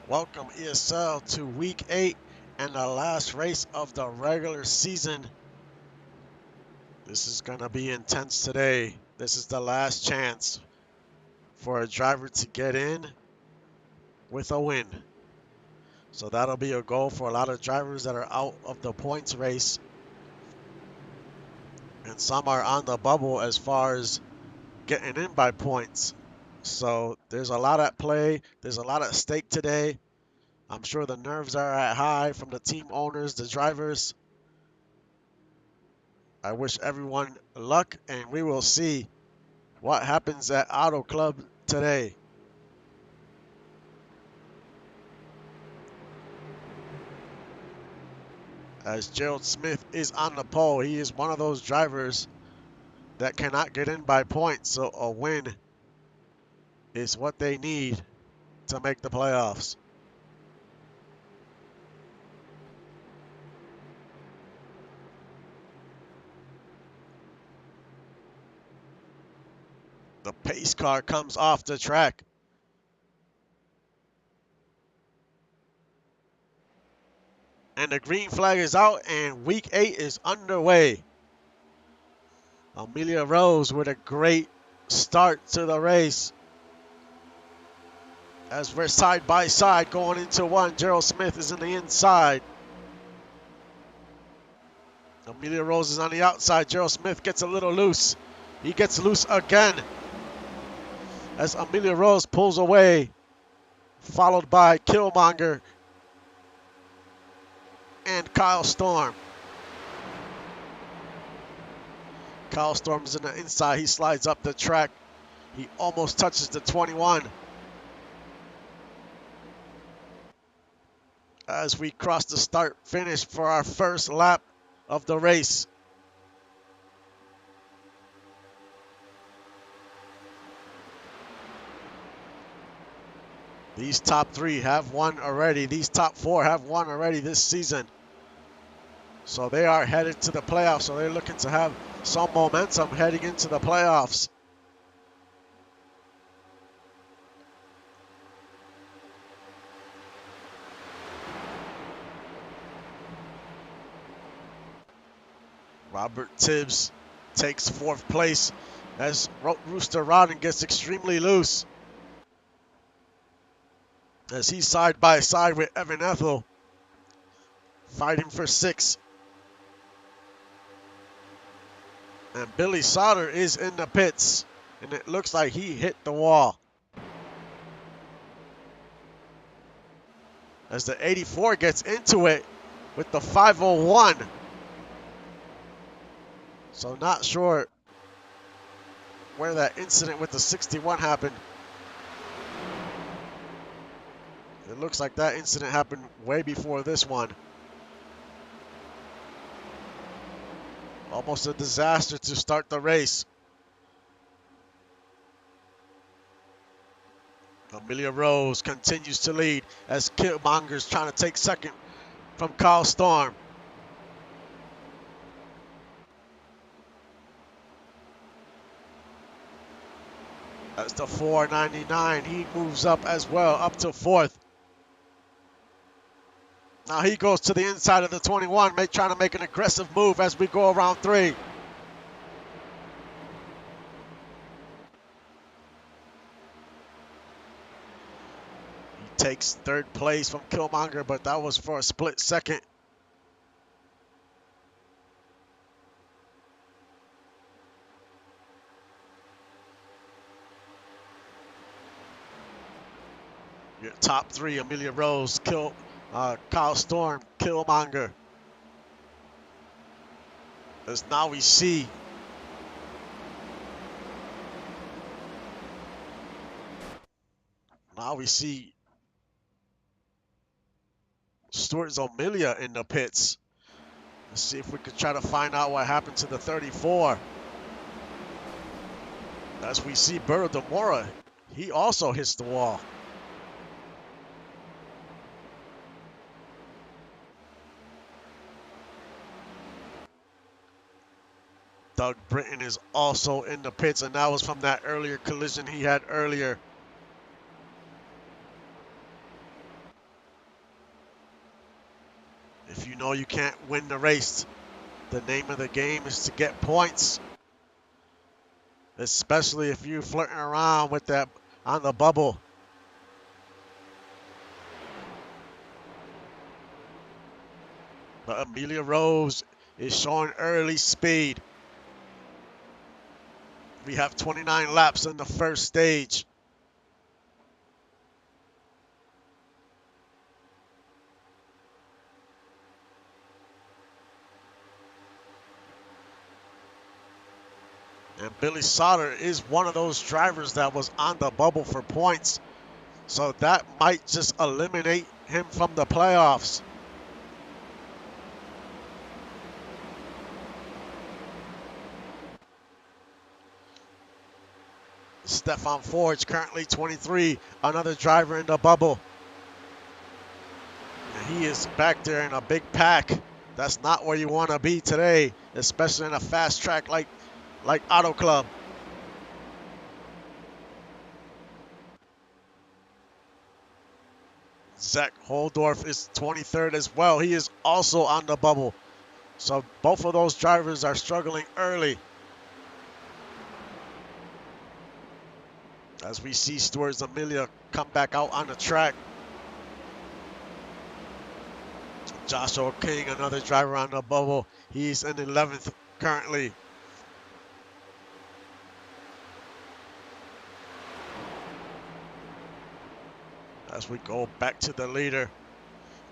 Welcome ESL to week 8 and the last race of the regular season. This is going to be intense today. This is the last chance for a driver to get in with a win. So that'll be a goal for a lot of drivers that are out of the points race. And some are on the bubble as far as getting in by points. So there's a lot at play. There's a lot at stake today. I'm sure the nerves are at high from the team owners, the drivers. I wish everyone luck, and we will see what happens at Auto Club today. As Gerald Smith is on the pole, he is one of those drivers that cannot get in by points, so a win is what they need to make the playoffs. The pace car comes off the track. And the green flag is out, and week 8 is underway. Amelia Rose with a great start to the race. As we're side by side going into one, Gerald Smith is in the inside. Amelia Rose is on the outside. Gerald Smith gets a little loose. He gets loose again as Amelia Rose pulls away, followed by Killmonger and Kyle Storm. Kyle Storm is in the inside. He slides up the track. He almost touches the 21. As we cross the start finish for our first lap of the race. These top 3 have won already. These top 4 have won already this season. So they are headed to the playoffs. So they're looking to have some momentum heading into the playoffs. Robert Tibbs takes 4th place as Rooster Rodden gets extremely loose. As he's side by side with Evan Ethel, fighting for 6. And Billy Sauter is in the pits, and it looks like he hit the wall. As the 84 gets into it with the 501. So not sure where that incident with the 61 happened. It looks like that incident happened way before this one. Almost a disaster to start the race. Amelia Rose continues to lead as Killmonger's trying to take second from Kyle Storm. That's the 499. He moves up as well, up to 4th. Now he goes to the inside of the 21, trying to make an aggressive move as we go around 3. He takes 3rd place from Killmonger, but that was for a split second. Your top 3, Amelia Rose, Kyle Storm, Killmonger. As now we see Stuart Zomilia in the pits. Let's see if we could try to find out what happened to the 34. As we see Burro Demora, he also hits the wall. Doug Britton is also in the pits, and that was from that earlier collision he had earlier. know you can't win the race. The name of the game is to get points, especially if you're flirting around with that on the bubble. But Amelia Rose is showing early speed. We have 29 laps in the first stage. And Billy Sauter is one of those drivers that was on the bubble for points. So that might just eliminate him from the playoffs. Stefan Forge, currently 23, another driver in the bubble. And he is back there in a big pack. That's not where you want to be today, especially in a fast track like Auto Club. Zach Holdorf is 23rd as well. He is also on the bubble. So both of those drivers are struggling early. As we see Stewart's Amelia come back out on the track. Joshua King, another driver on the bubble. He's in 11th currently. As we go back to the leader,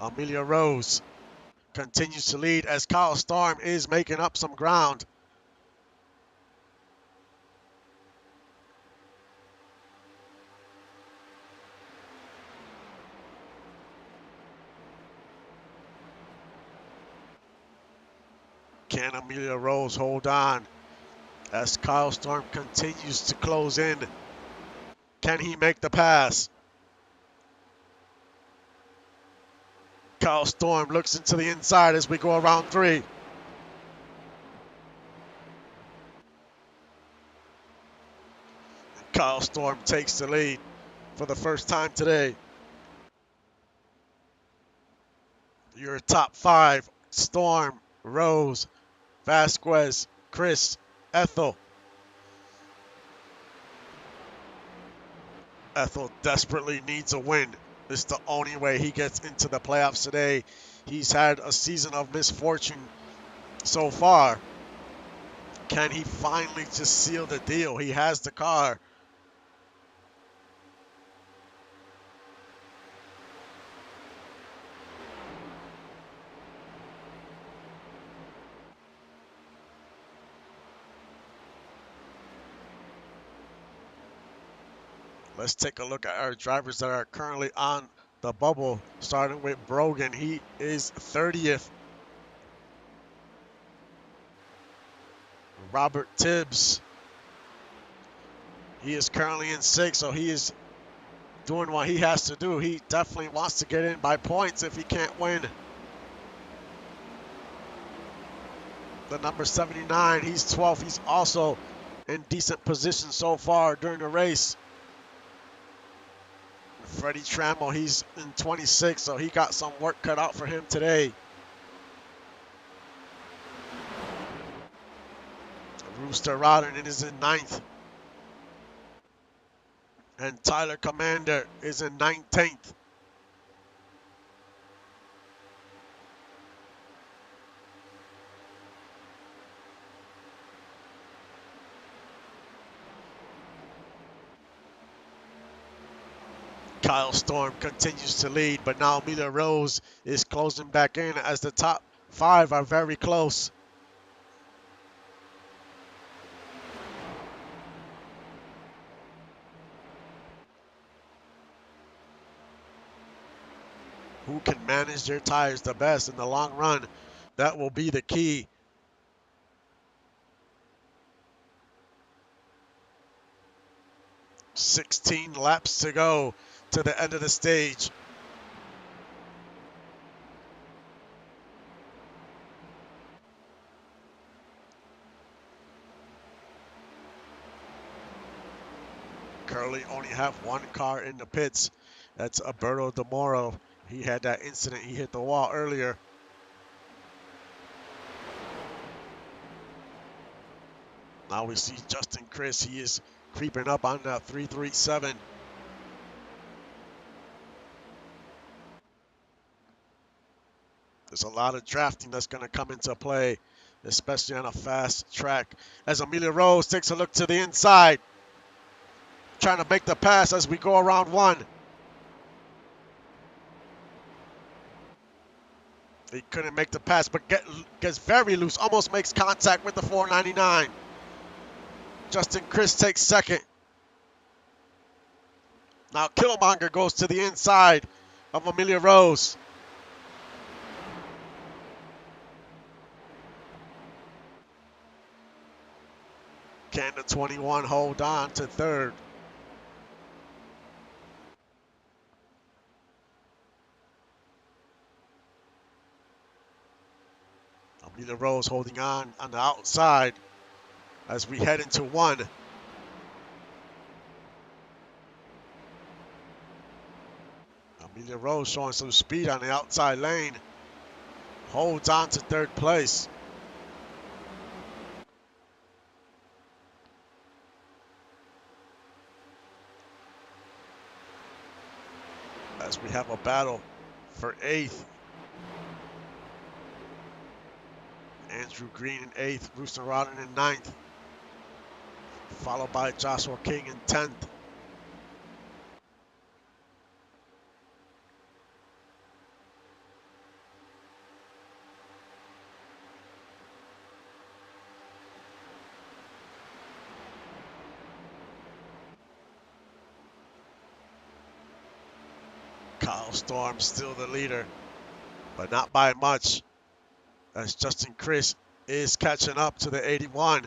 Amelia Rose continues to lead as Kyle Storm is making up some ground. Can Amelia Rose hold on as Kyle Storm continues to close in? Can he make the pass? Kyle Storm looks into the inside as we go around 3. Kyle Storm takes the lead for the first time today. Your top 5, Storm, Rose, Vasquez, Chris, Ethel. Ethel desperately needs a win. It's the only way he gets into the playoffs today. He's had a season of misfortune so far. Can he finally just seal the deal? He has the car. Let's take a look at our drivers that are currently on the bubble, starting with Brogan. He is 30th. Robert Tibbs, he is currently in 6th, so he is doing what he has to do. He definitely wants to get in by points if he can't win. The number 79, he's 12th. He's also in decent position so far during the race. Freddie Trammell, he's in 26th, so he got some work cut out for him today. Rooster Rodden is in 9th. And Tyler Commander is in 19th. Kyle Storm continues to lead, but now Amelia Rose is closing back in as the top 5 are very close. Who can manage their tires the best in the long run? That will be the key. $16 laps to go to the end of the stage. Currently only have one car in the pits. That's Alberto De Moro. He had that incident. He hit the wall earlier. Now we see Justin Chris. He is creeping up on that 337. There's a lot of drafting that's going to come into play, especially on a fast track. As Amelia Rose takes a look to the inside, trying to make the pass as we go around one. He couldn't make the pass, but gets very loose, almost makes contact with the 499. Justin Chris takes second. Now Killmonger goes to the inside of Amelia Rose. Can the 21 hold on to third? Amelia Rose holding on the outside as we head into one. Amelia Rose showing some speed on the outside lane. Holds on to third place. As we have a battle for eighth. Andrew Green in eighth, Rooster Rodden in ninth. Followed by Joshua King in 10th. Kyle Storm still the leader, but not by much, as Justin Chris is catching up to the 81.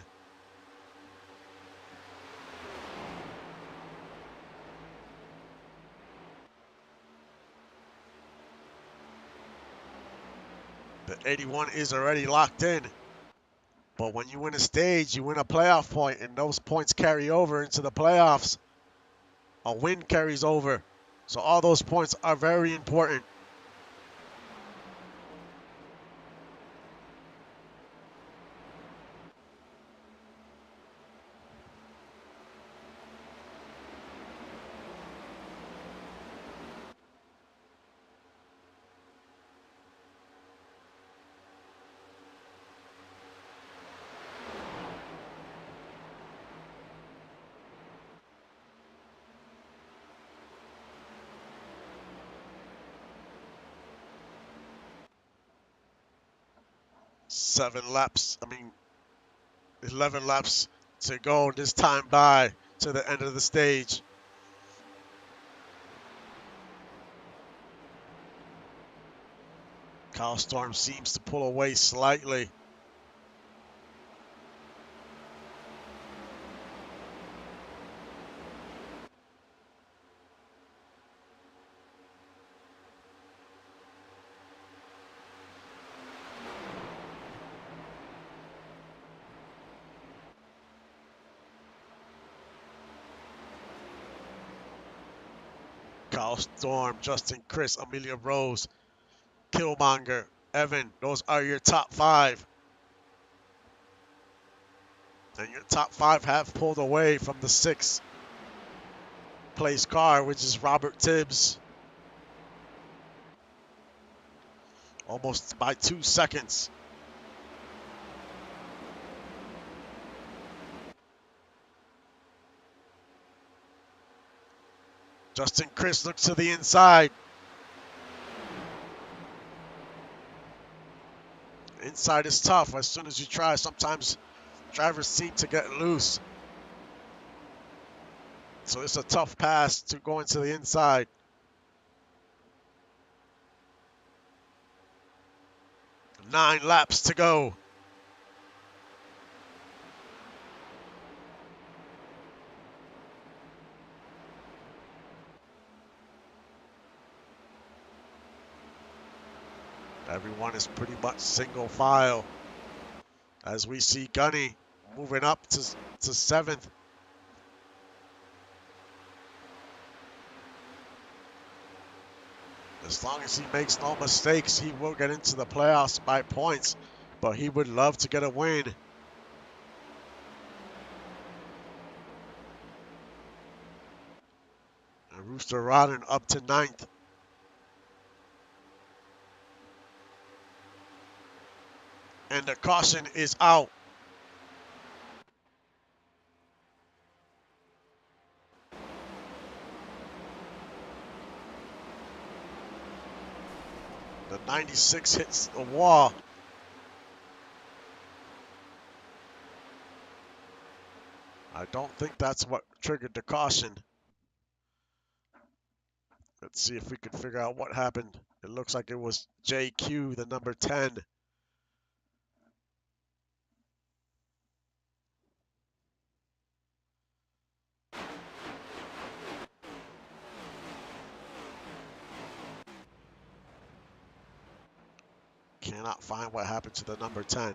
The 81 is already locked in. But when you win a stage, you win a playoff point, and those points carry over into the playoffs. A win carries over. So all those points are very important. Seven laps, 11 laps to go this time by to the end of the stage. Kyle Storm seems to pull away slightly. Kyle Storm, Justin Chris, Amelia Rose, Killmonger, Evan, those are your top five. And your top five have pulled away from the sixth place car, which is Robert Tibbs. Almost by 2 seconds. Justin Chris looks to the inside. Inside is tough. As soon as you try, sometimes drivers seem to get loose. So it's a tough pass to go into the inside. Nine laps to go. Everyone is pretty much single file. As we see Gunny moving up to seventh. As long as he makes no mistakes, he will get into the playoffs by points, but he would love to get a win. Rooster Rodden up to ninth. And the caution is out. The 96 hits the wall. I don't think that's what triggered the caution. Let's see if we can figure out what happened. It looks like it was JQ, the number 10. Cannot find what happened to the number 10.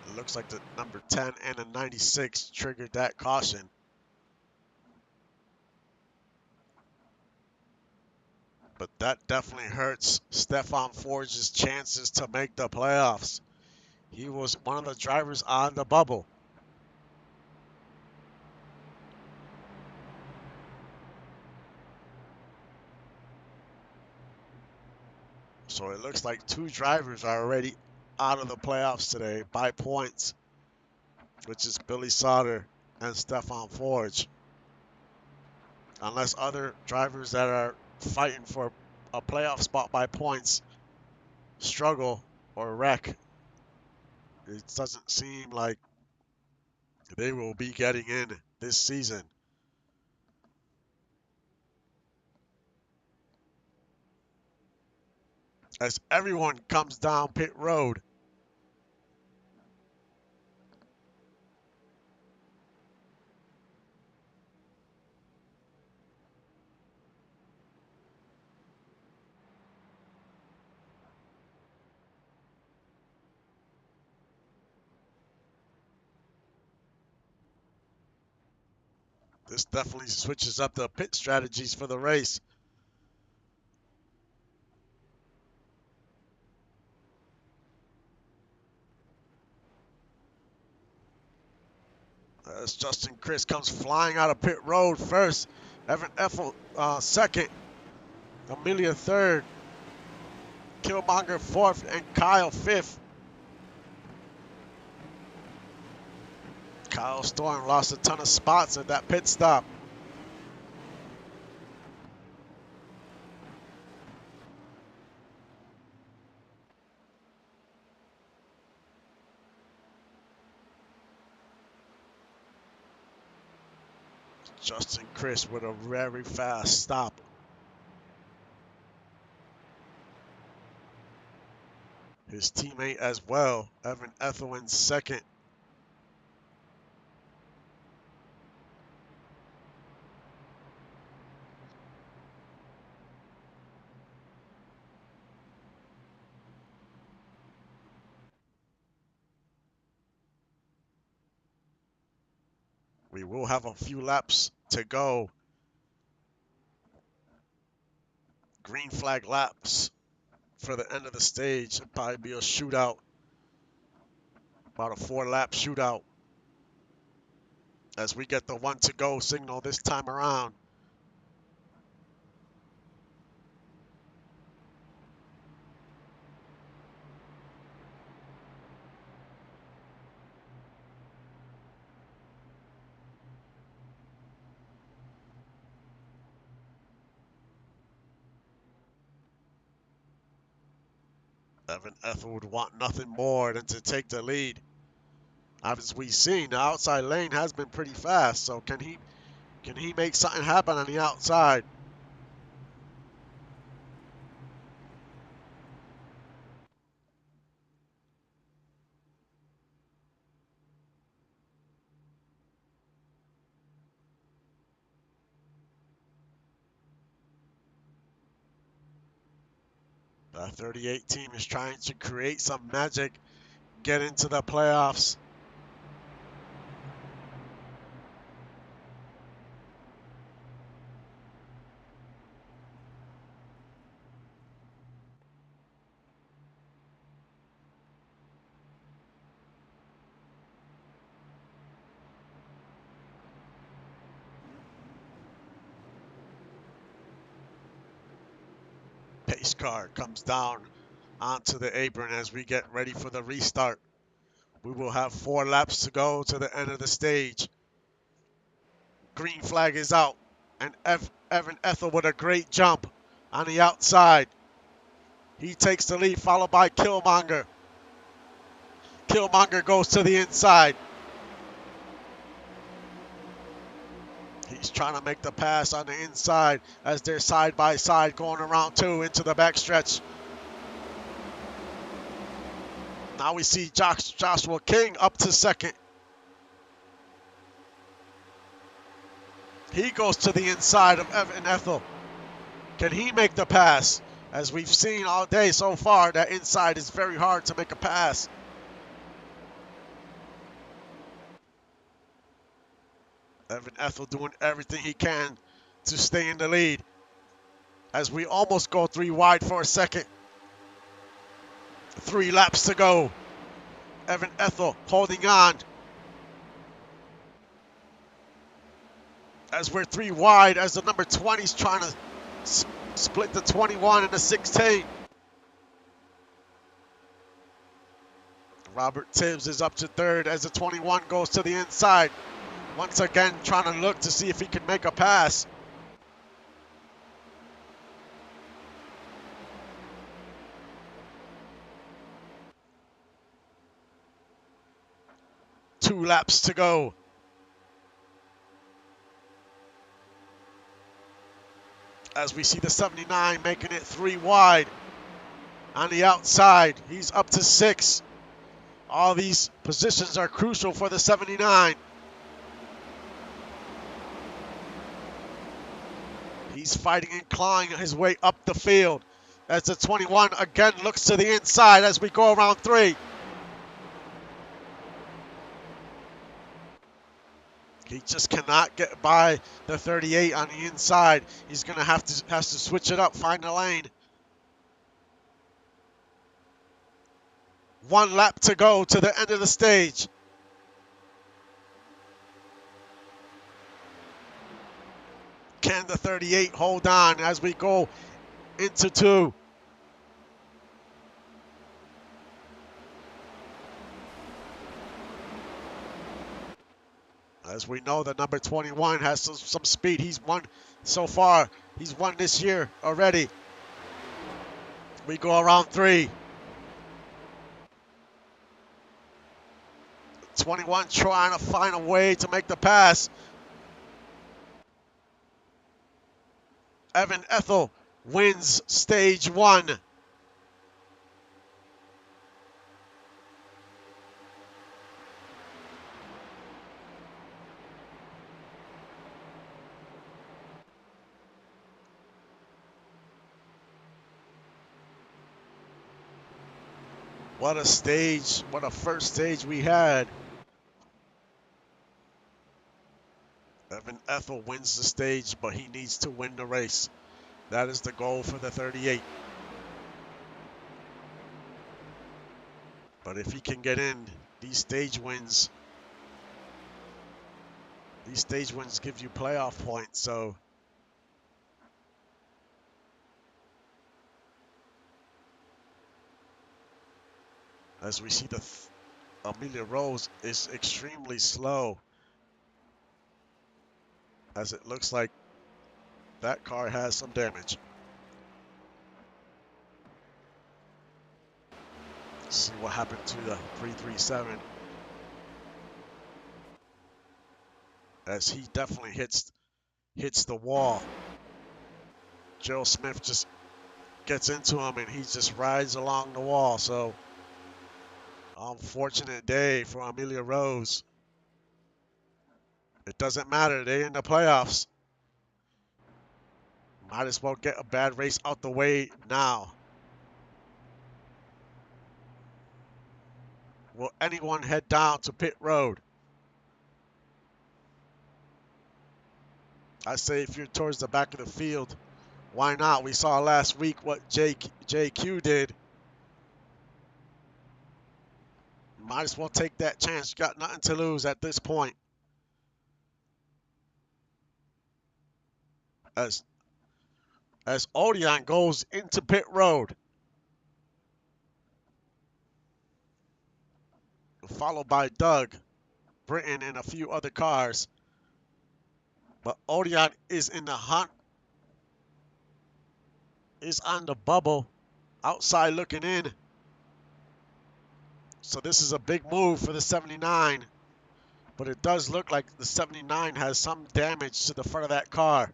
It looks like the number 10 and the 96 triggered that caution. But that definitely hurts Stefan Forge's chances to make the playoffs. He was one of the drivers on the bubble. So it looks like two drivers are already out of the playoffs today by points, which is Billy Sauter and Stefan Forge. Unless other drivers that are fighting for a playoff spot by points struggle or wreck, it doesn't seem like they will be getting in this season. As everyone comes down pit road, this definitely switches up the pit strategies for the race. As Justin Chris comes flying out of pit road first, Evan Ethel second, Amelia third, Killmonger fourth, and Kyle fifth. Kyle Storm lost a ton of spots at that pit stop. Justin Chris with a very fast stop. His teammate as well, Evan Ethelwyn second. We will have a few laps to go. Green flag laps for the end of the stage. It'll probably be a shootout, about a 4-lap shootout, as we get the 1 to go signal this time around. Evan Ethel would want nothing more than to take the lead. As we've seen, the outside lane has been pretty fast, so can he make something happen on the outside? The 38 team is trying to create some magic, get into the playoffs. Pace car comes down onto the apron as we get ready for the restart. We will have 4 laps to go to the end of the stage. Green flag is out, and Evan Ethel with a great jump on the outside. He takes the lead, followed by Killmonger. Killmonger goes to the inside. He's trying to make the pass on the inside as they're side by side going around 2 into the backstretch. Now we see Joshua King up to second. He goes to the inside of Evan Ethel. Can he make the pass? As we've seen all day so far, that inside is very hard to make a pass. Evan Ethel doing everything he can to stay in the lead. As we almost go 3 wide for a second. 3 laps to go. Evan Ethel holding on. As we're 3 wide, as the number 20 is trying to split the 21 and the 16. Robert Tibbs is up to third as the 21 goes to the inside. Once again, trying to look to see if he can make a pass. Two laps to go. As we see the 79 making it 3 wide. On the outside, he's up to 6. All these positions are crucial for the 79. He's fighting and clawing his way up the field. As the 21 again looks to the inside as we go around 3. He just cannot get by the 38 on the inside. He's gonna have to switch it up, find a lane. 1 lap to go to the end of the stage. Can the 38 hold on as we go into 2? As we know, the number 21 has some speed. He's won so far. He's won this year already. We go around 3. 21 trying to find a way to make the pass. Evan Ethel wins stage 1. What a stage, what a first stage we had. Evan Ethel wins the stage, but he needs to win the race. That is the goal for the 38. But if he can get in, these stage wins give you playoff points, so as we see, the Amelia Rose is extremely slow, as it looks like that car has some damage. Let's see what happened to the 337, as he definitely hits the wall. Joe Smith just gets into him and he just rides along the wall. So unfortunate day for Amelia Rose. It doesn't matter, they're in the playoffs. Might as well get a bad race out the way now. Will anyone head down to pit road? I say if you're towards the back of the field, why not? We saw last week what JQ did. Might as well take that chance. You got nothing to lose at this point. As as Odeon goes into pit road, followed by Doug, Britton, and a few other cars. But Odeon is in the hunt, is on the bubble, outside looking in. So this is a big move for the 79, but it does look like the 79 has some damage to the front of that car.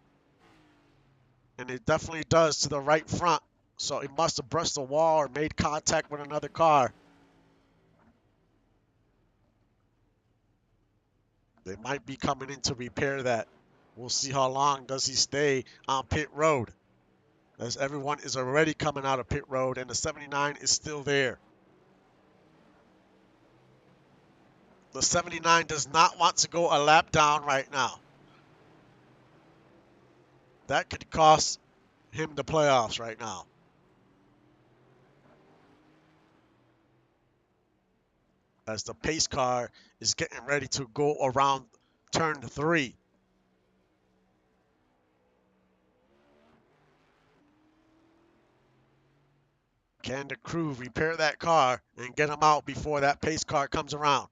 And it definitely does to the right front. So it must have brushed the wall or made contact with another car. They might be coming in to repair that. We'll see how long does he stay on pit road, as everyone is already coming out of pit road and the 79 is still there. The 79 does not want to go a lap down right now. That could cost him the playoffs right now. As the pace car is getting ready to go around turn 3. Can the crew repair that car and get him out before that pace car comes around?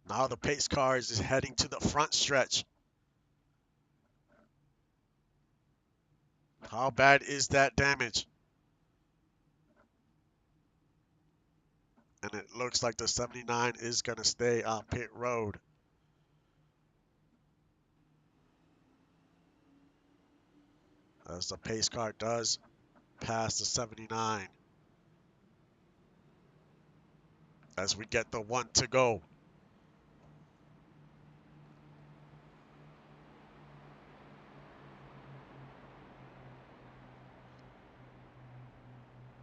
Now the pace car is heading to the front stretch. How bad is that damage? And it looks like the 79 is going to stay on pit road. As the pace car does pass the 79. As we get the 1 to go.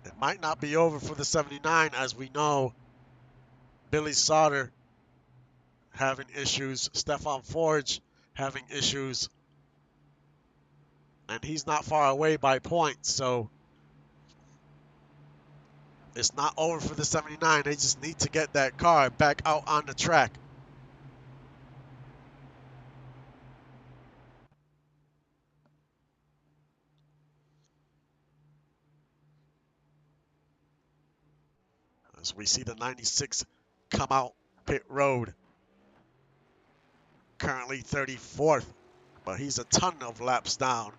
It might not be over for the 79, as we know Billy Sauter having issues, Stefan Forge having issues, and he's not far away by points, so it's not over for the 79. They just need to get that car back out on the track. As we see the 96 come out pit road. Currently 34th, but he's a ton of laps down.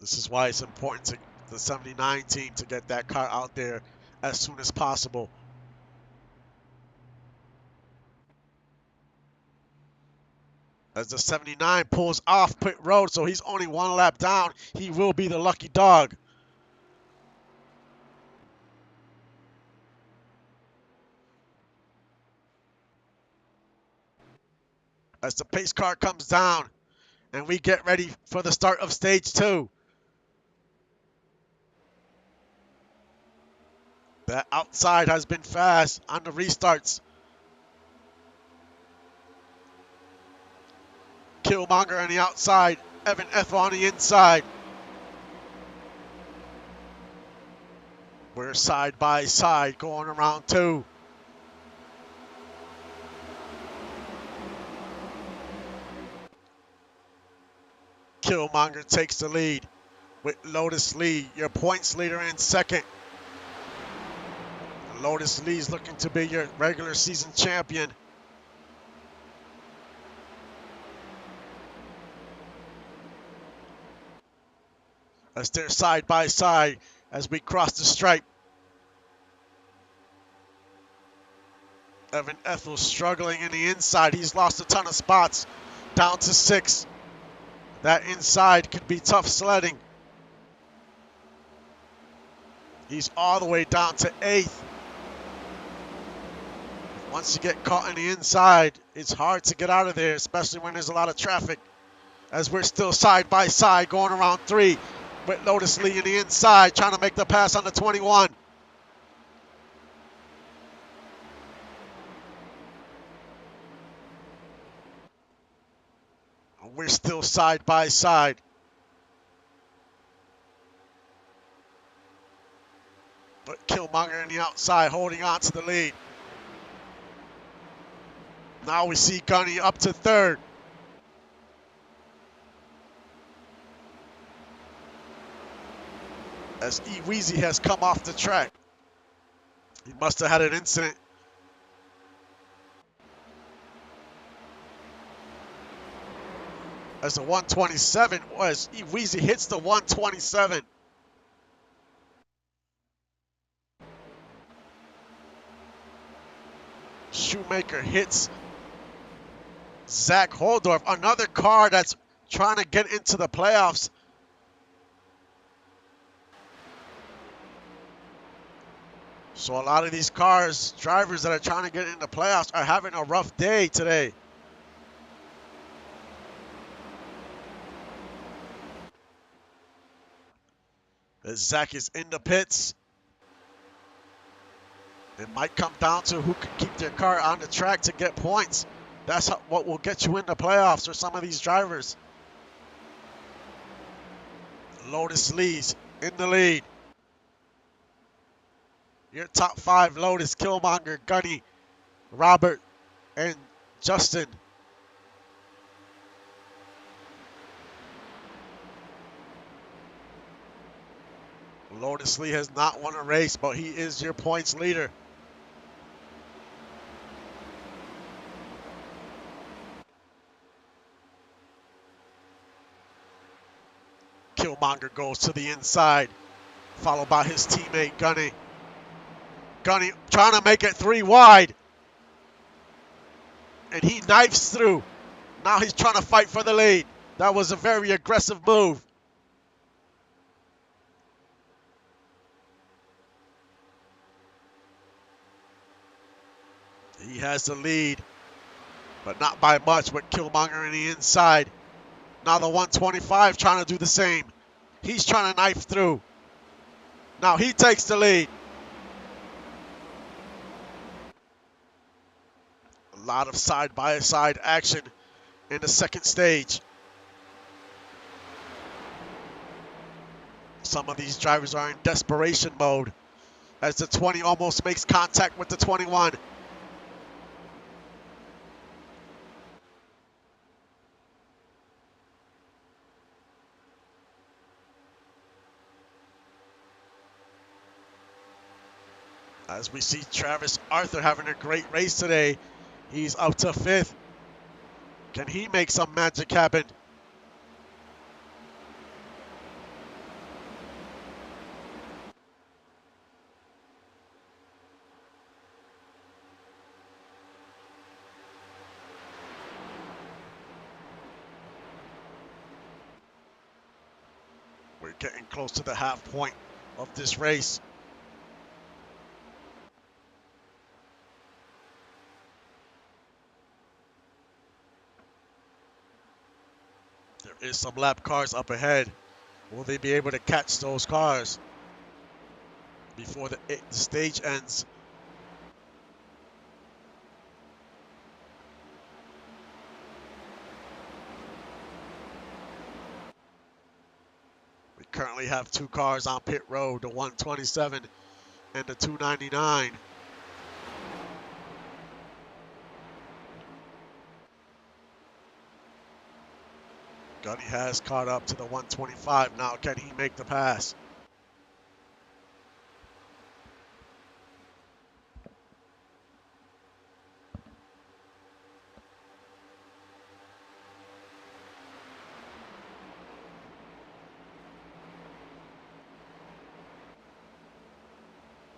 This is why it's important to the 79 team to get that car out there as soon as possible. As the 79 pulls off pit road, so he's only 1 lap down, he will be the lucky dog. As the pace car comes down and we get ready for the start of stage 2. That outside has been fast on the restarts. Killmonger on the outside, Evan Ethel on the inside. We're side by side going around 2. Killmonger takes the lead with Lotus Lee, your points leader, in second. Lotus Lee's looking to be your regular season champion. As they're side by side as we cross the stripe. Evan Ethel struggling in the inside. He's lost a ton of spots, down to 6. That inside could be tough sledding. He's all the way down to 8th. Once you get caught in the inside, it's hard to get out of there, especially when there's a lot of traffic. As we're still side by side going around 3 with Lotus Lee in the inside, trying to make the pass on the 21. We're still side by side. But Killmonger in Gunny outside, holding on to the lead. Now we see Gunny up to third. As E-Weezy has come off the track. He must have had an incident. As the 127 was, E-Weezy hits the 127. Shoemaker hits Zach Holdorf, another car that's trying to get into the playoffs. So a lot of these cars, drivers that are trying to get in the playoffs are having a rough day today. As Zach is in the pits. It might come down to who can keep their car on the track to get points. That's what will get you in the playoffs for some of these drivers. Lotus Lee's in the lead. Your top five: Lotus, Killmonger, Gunny, Robert, and Justin. Lotus Lee has not won a race, but he is your points leader. Killmonger goes to the inside, followed by his teammate Gunny. Gunny trying to make it 3 wide. And he knifes through. Now he's trying to fight for the lead. That was a very aggressive move. He has the lead, but not by much with Killmonger in the inside. Now the 125 trying to do the same. He's trying to knife through. Now he takes the lead. A lot of side-by-side action in the second stage. Some of these drivers are in desperation mode as the 20 almost makes contact with the 21. As we see Travis Arthur having a great race today. He's up to 5th. Can he make some magic happen? We're getting close to the half point of this race. There is some lap cars up ahead. Will they be able to catch those cars before the stage ends? We currently have 2 cars on pit road, the 127 and the 299. Gunny has caught up to the 125. Now can he make the pass?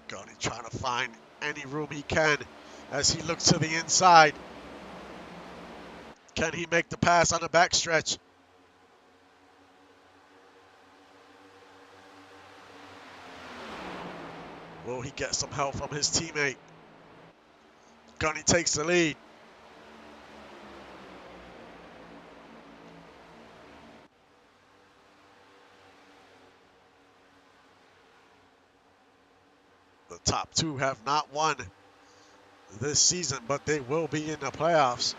Gunny trying to find any room he can as he looks to the inside. Can he make the pass on the backstretch? Will he get some help from his teammate? Gunny takes the lead. The top 2 have not won this season, but they will be in the playoffs.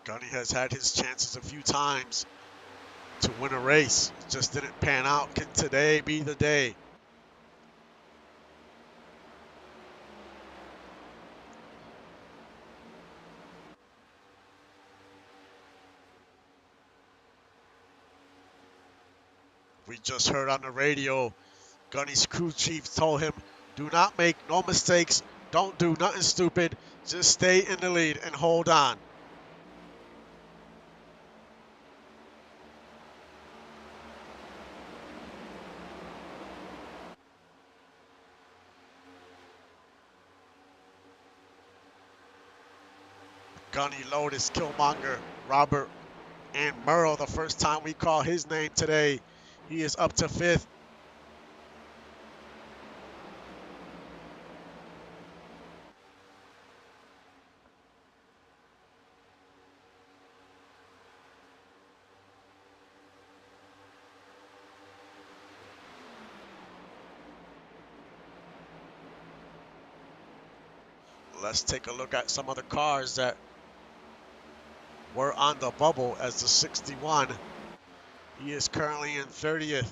Gunny has had his chances a few times to win a race. It just didn't pan out. Can today be the day? We just heard on the radio, Gunny's crew chief told him, do not make no mistakes. Don't do nothing stupid. Just stay in the lead and hold on. Gunny, Lotus, Killmonger, Robert, and Merle, the first time we call his name today. He is up to 5th. Let's take a look at some of the cars that were on the bubble as the 61. He is currently in 30th.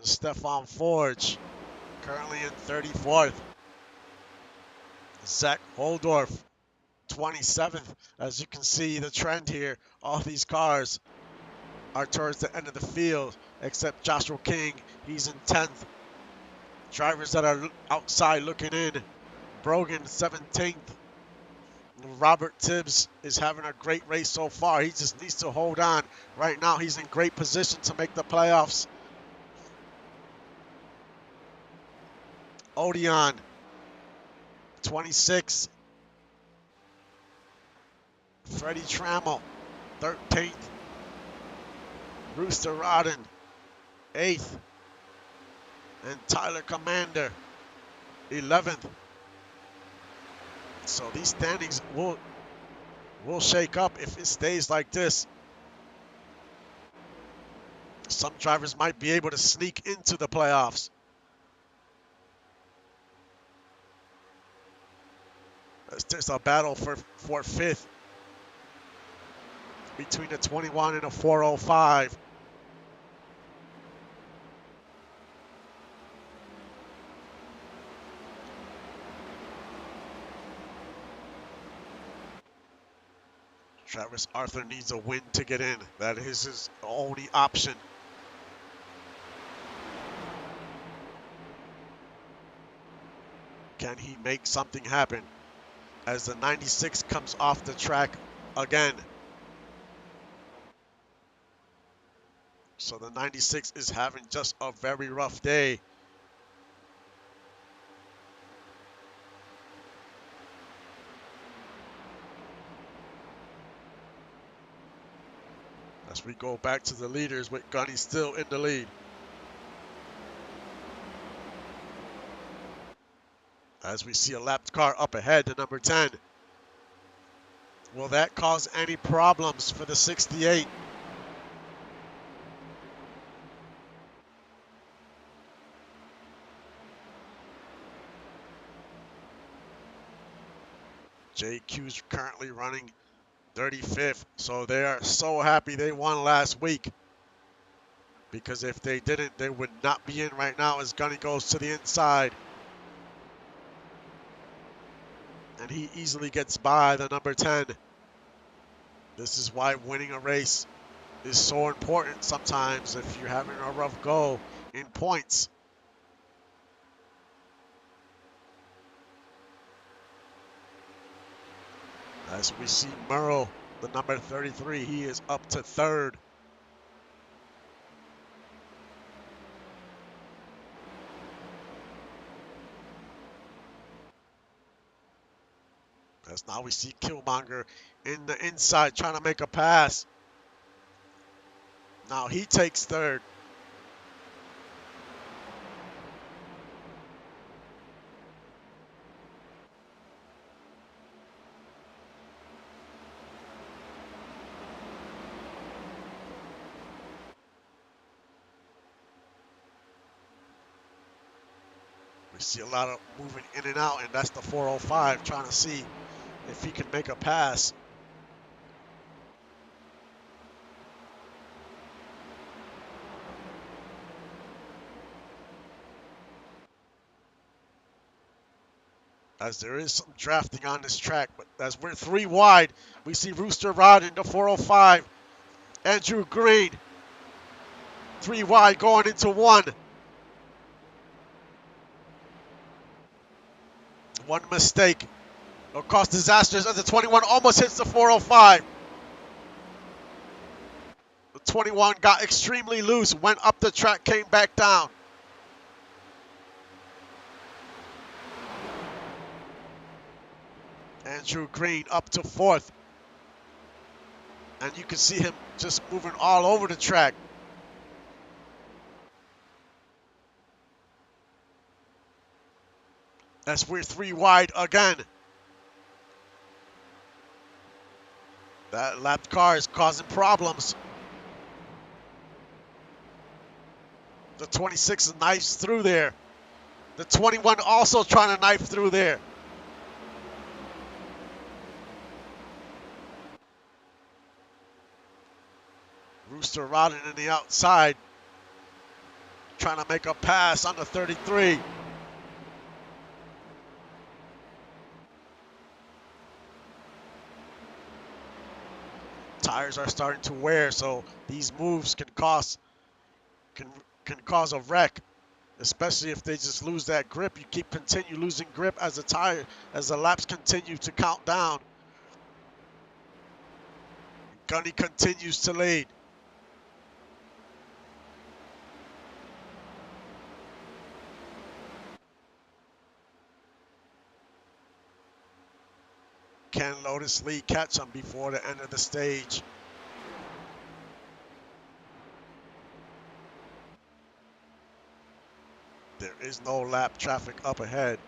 Stefan Forge currently in 34th. Zach Holdorf, 27th. As you can see, the trend here, all these cars are towards the end of the field, except Joshua King, he's in 10th. Drivers that are outside looking in, Brogan, 17th. Robert Tibbs is having a great race so far. He just needs to hold on. Right now, he's in great position to make the playoffs. Odeon, 26. Freddie Trammell, 13th. Rooster Rodden, 8th. And Tyler Commander, 11th. So these standings will shake up if it stays like this. Some drivers might be able to sneak into the playoffs. There's a battle for 5th between a 21 and a 405. Travis Arthur needs a win to get in. That is his only option. Can he make something happen as the 96 comes off the track again? So the 96 is having just a very rough day. As we go back to the leaders with Gunny still in the lead. As we see a lapped car up ahead to number 10. Will that cause any problems for the 68? JQ's currently running 35th, so they are so happy they won last week. Because if they didn't, they would not be in right now as Gunny goes to the inside. And he easily gets by the number 10. This is why winning a race is so important sometimes if you're having a rough go in points. As we see Merle, the number 33, he is up to 3rd. As now we see Killmonger in the inside trying to make a pass. Now he takes 3rd. We see a lot of moving in and out, and that's the 405 trying to see if he can make a pass. as there is some drafting on this track. But as we're 3 wide, we see Rooster Rod in the 405. Andrew Green, 3 wide going into 1. One mistake will cause disasters as the 21 almost hits the 405. The 21 got extremely loose, went up the track, came back down. Andrew Green up to 4th. And you can see him just moving all over the track. As we're 3 wide again. That lapped car is causing problems. The 26 knifes through there. The 21 also trying to knife through there. Rooster riding in the outside, trying to make a pass on the 33. Tires are starting to wear, so these moves can cause a wreck, especially if they just lose that grip. You continue losing grip as the laps continue to count down. Gunny continues to lead. Can Lotus Lee catch him before the end of the stage? There is no lap traffic up ahead.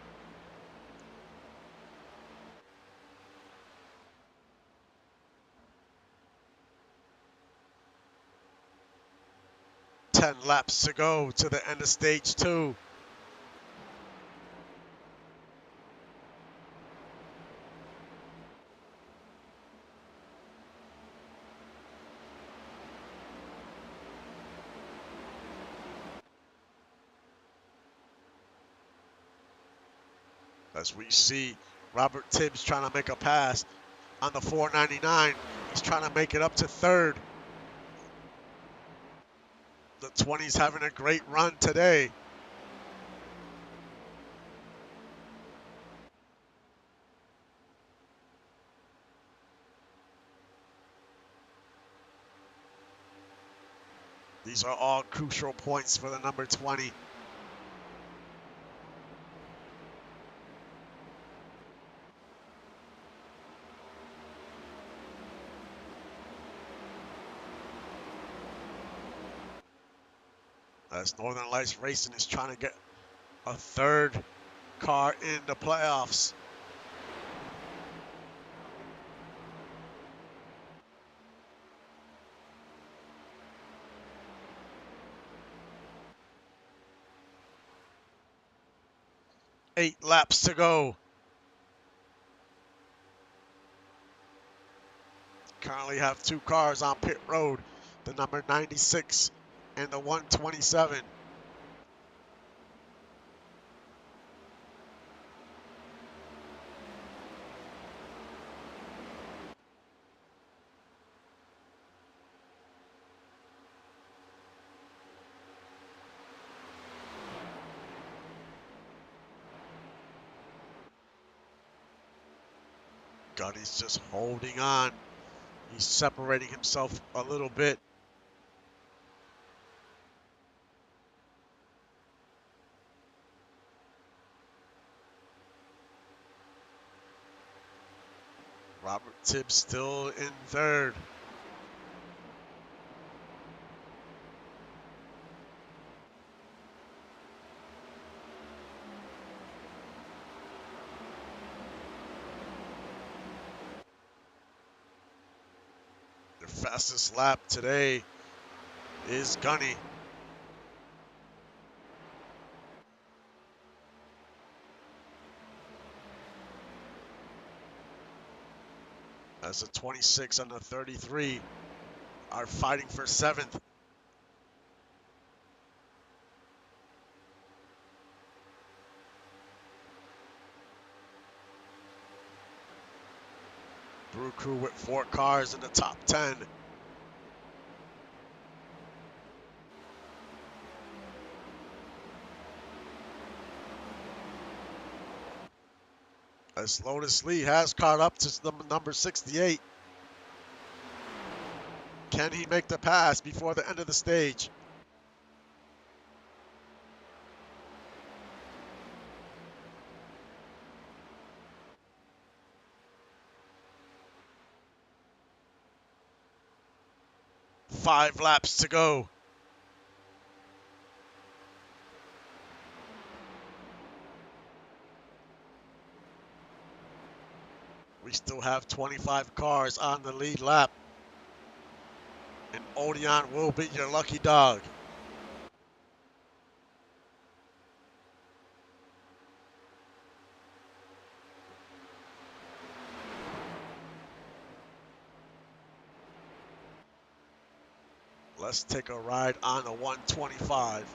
Ten laps to go to the end of stage 2. As we see Robert Tibbs trying to make a pass on the 499. He's trying to make it up to 3rd. The 20's having a great run today. These are all crucial points for the number 20. As Northern Lights Racing is trying to get a 3rd car in the playoffs. Eight laps to go. Currently have 2 cars on pit road, the number 96 and the 127. Gunny's just holding on. He's separating himself a little bit. Robert Tibbs still in 3rd. The fastest lap today is Gunny. As the 26 and the 33 are fighting for 7th. Brew Crew with 4 cars in the top 10. As Lotus Lee has caught up to the number 68. Can he make the pass before the end of the stage? Five laps to go. We still have 25 cars on the lead lap. And Odeon will be your lucky dog. Let's take a ride on a 125.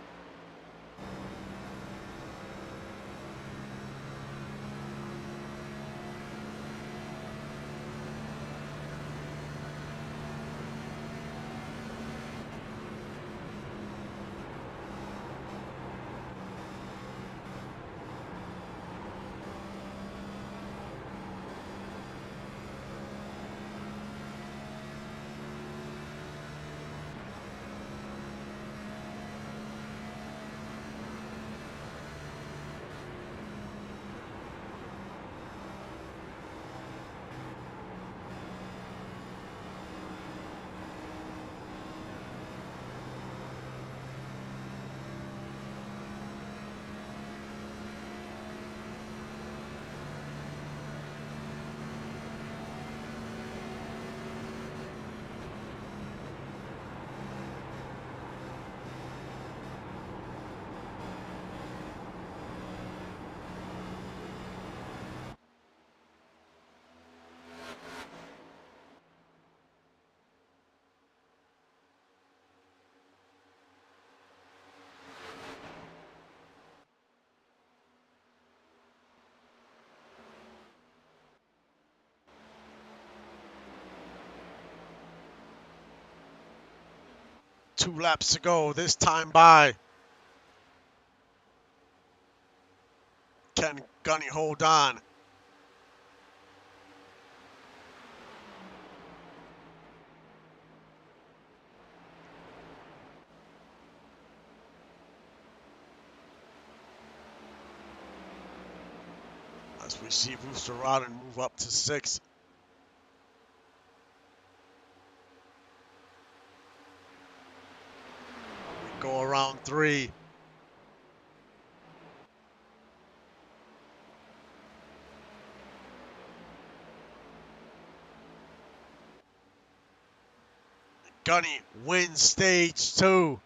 Two laps to go, this time by. Can Gunny hold on? As we see Rooster Rodden move up to 6. We go around 3. Gunny wins stage 2.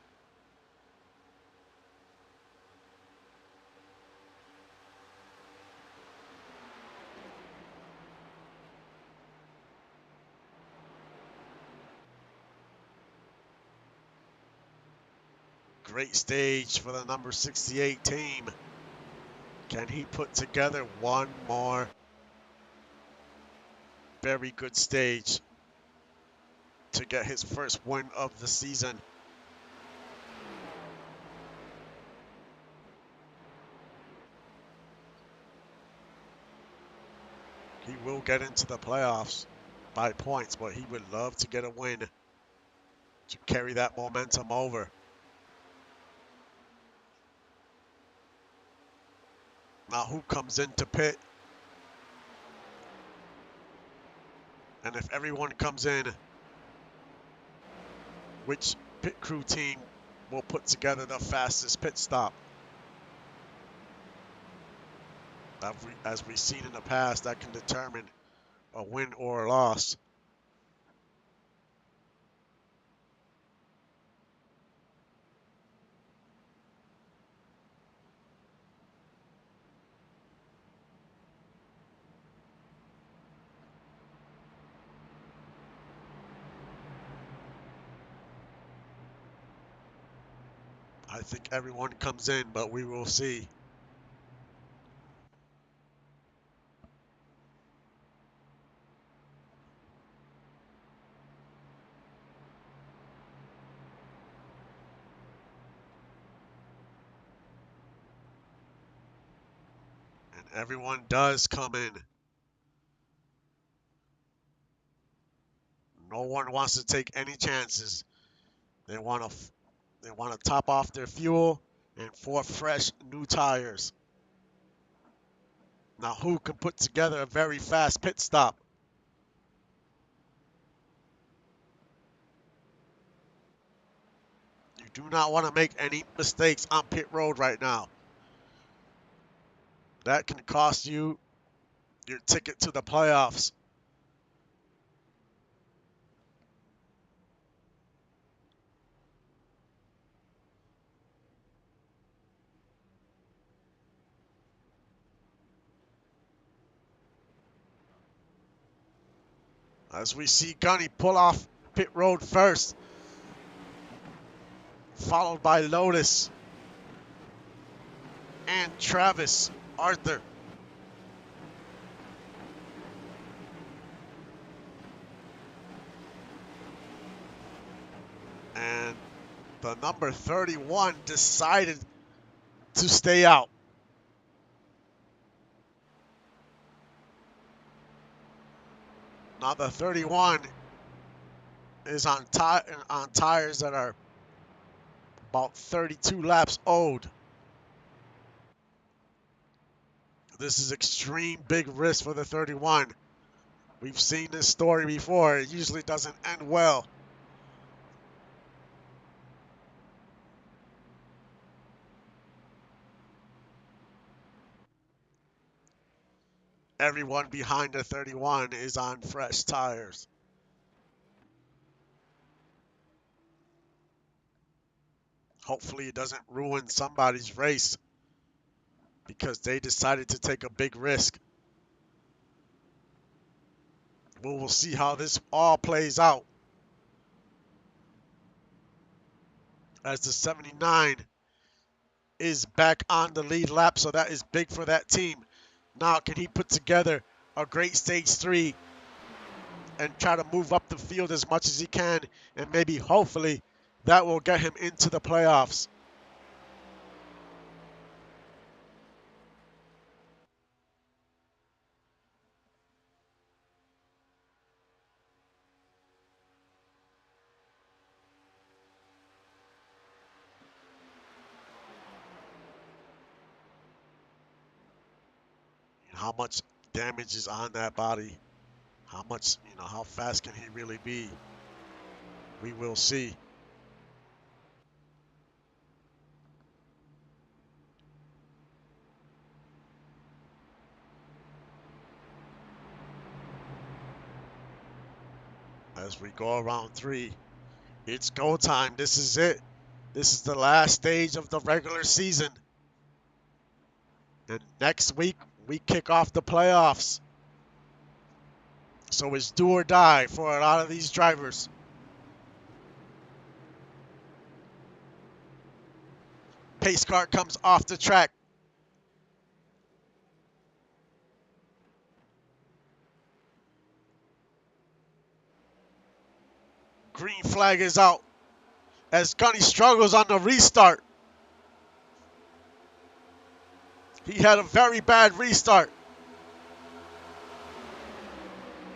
Great stage for the number 68 team. Can he put together one more very good stage to get his first win of the season? He will get into the playoffs by points, but he would love to get a win to carry that momentum over. Now who comes into pit? And if everyone comes in, which pit crew team will put together the fastest pit stop? As we've seen in the past, that can determine a win or a loss. I think everyone comes in, but we will see. Everyone does come in. No one wants to take any chances. They want to top off their fuel and 4 fresh new tires. Now, who can put together a very fast pit stop? You do not want to make any mistakes on pit road right now. That can cost you your ticket to the playoffs. As we see Gunny pull off pit road first, followed by Lotus and Travis Arthur. And the number 31 decided to stay out. Now the 31 is on tires that are about 32 laps old. This is extreme big risk for the 31. We've seen this story before. It usually doesn't end well. Everyone behind the 31 is on fresh tires. Hopefully it doesn't ruin somebody's race because they decided to take a big risk. We'll see how this all plays out. As the 79 is back on the lead lap, so that is big for that team. Now, can he put together a great stage 3 and try to move up the field as much as he can, and maybe, hopefully, that will get him into the playoffs. How much damage is on that body? How much, how fast can he really be? We will see. As we go around 3, it's go time. This is it. This is the last stage of the regular season. And next week, we kick off the playoffs. So it's do or die for a lot of these drivers. Pace car comes off the track. Green flag is out as Gunny struggles on the restart. He had a very bad restart.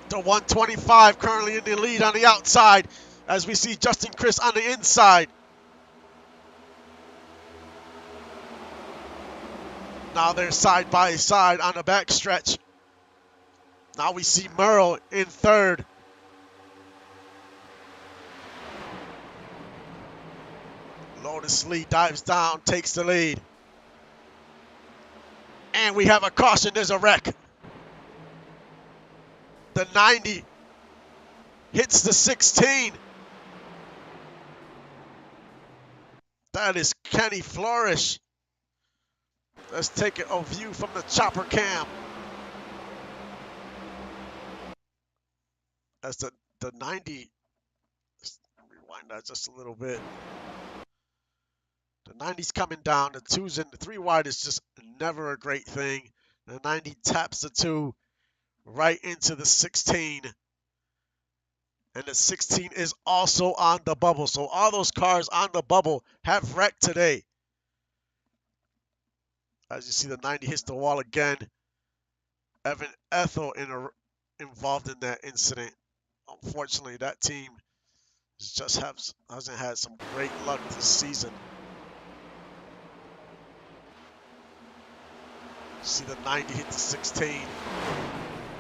The 125 currently in the lead on the outside as we see Justin Chris on the inside. Now they're side by side on the back stretch. Now we see Merle in third. Lotus Lee dives down, takes the lead. And we have a caution, there's a wreck. The 90 hits the 16. That is Kenny Flourish. Let's take a view from the chopper cam. As the 90, rewind that just a little bit. The 90's coming down. The 2's in the 3 wide is just never a great thing. The 90 taps the 2 right into the 16. And the 16 is also on the bubble. So all those cars on the bubble have wrecked today. As you see, the 90 hits the wall again. Evan Ethel involved in that incident. Unfortunately, that team hasn't had some great luck this season. See the 90 hit to 16.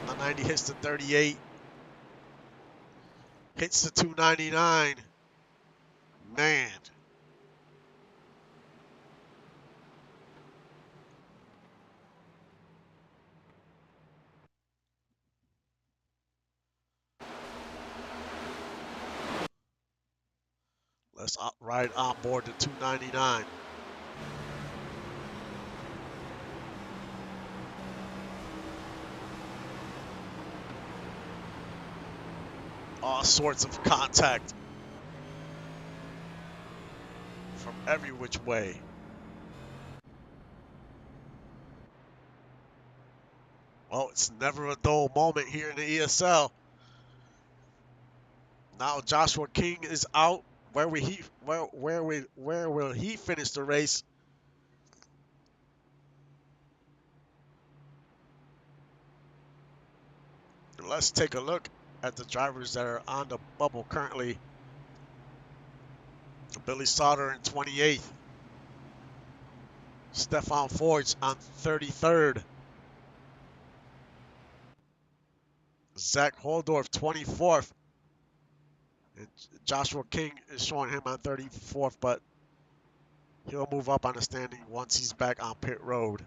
The 90 hits to 38. Hits to 299. Man. Let's ride on board to 299. All sorts of contact from every which way. Well, it's never a dull moment here in the ESL. Now Joshua King is out. Where will he finish the race? Let's take a look at the drivers that are on the bubble currently. Billy Sauter in 28th. Stefan Forge on 33rd. Zach Holdorf 24th. And Joshua King is showing him on 34th, but he'll move up on the standing once he's back on pit road.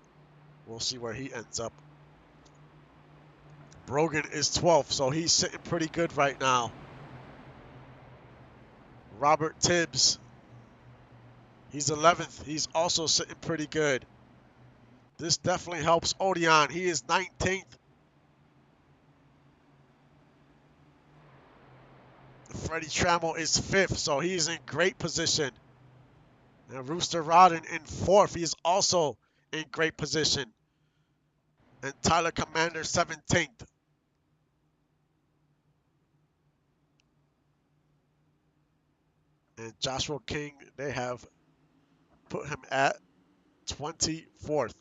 We'll see where he ends up. Brogan is 12th, so he's sitting pretty good right now. Robert Tibbs, he's 11th. He's also sitting pretty good. This definitely helps Odeon. He is 19th. Freddie Trammell is 5th, so he's in great position. And Rooster Rodden in 4th. He's also in great position. And Tyler Commander 17th. And Joshua King, they have put him at 24th.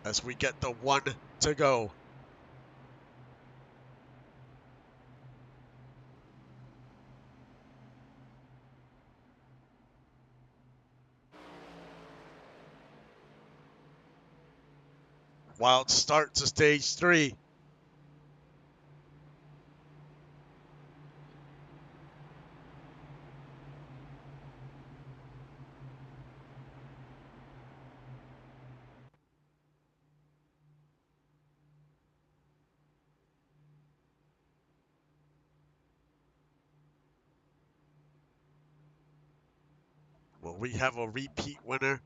As we get the 1 to go. Wild start to stage 3. Will we have a repeat winner,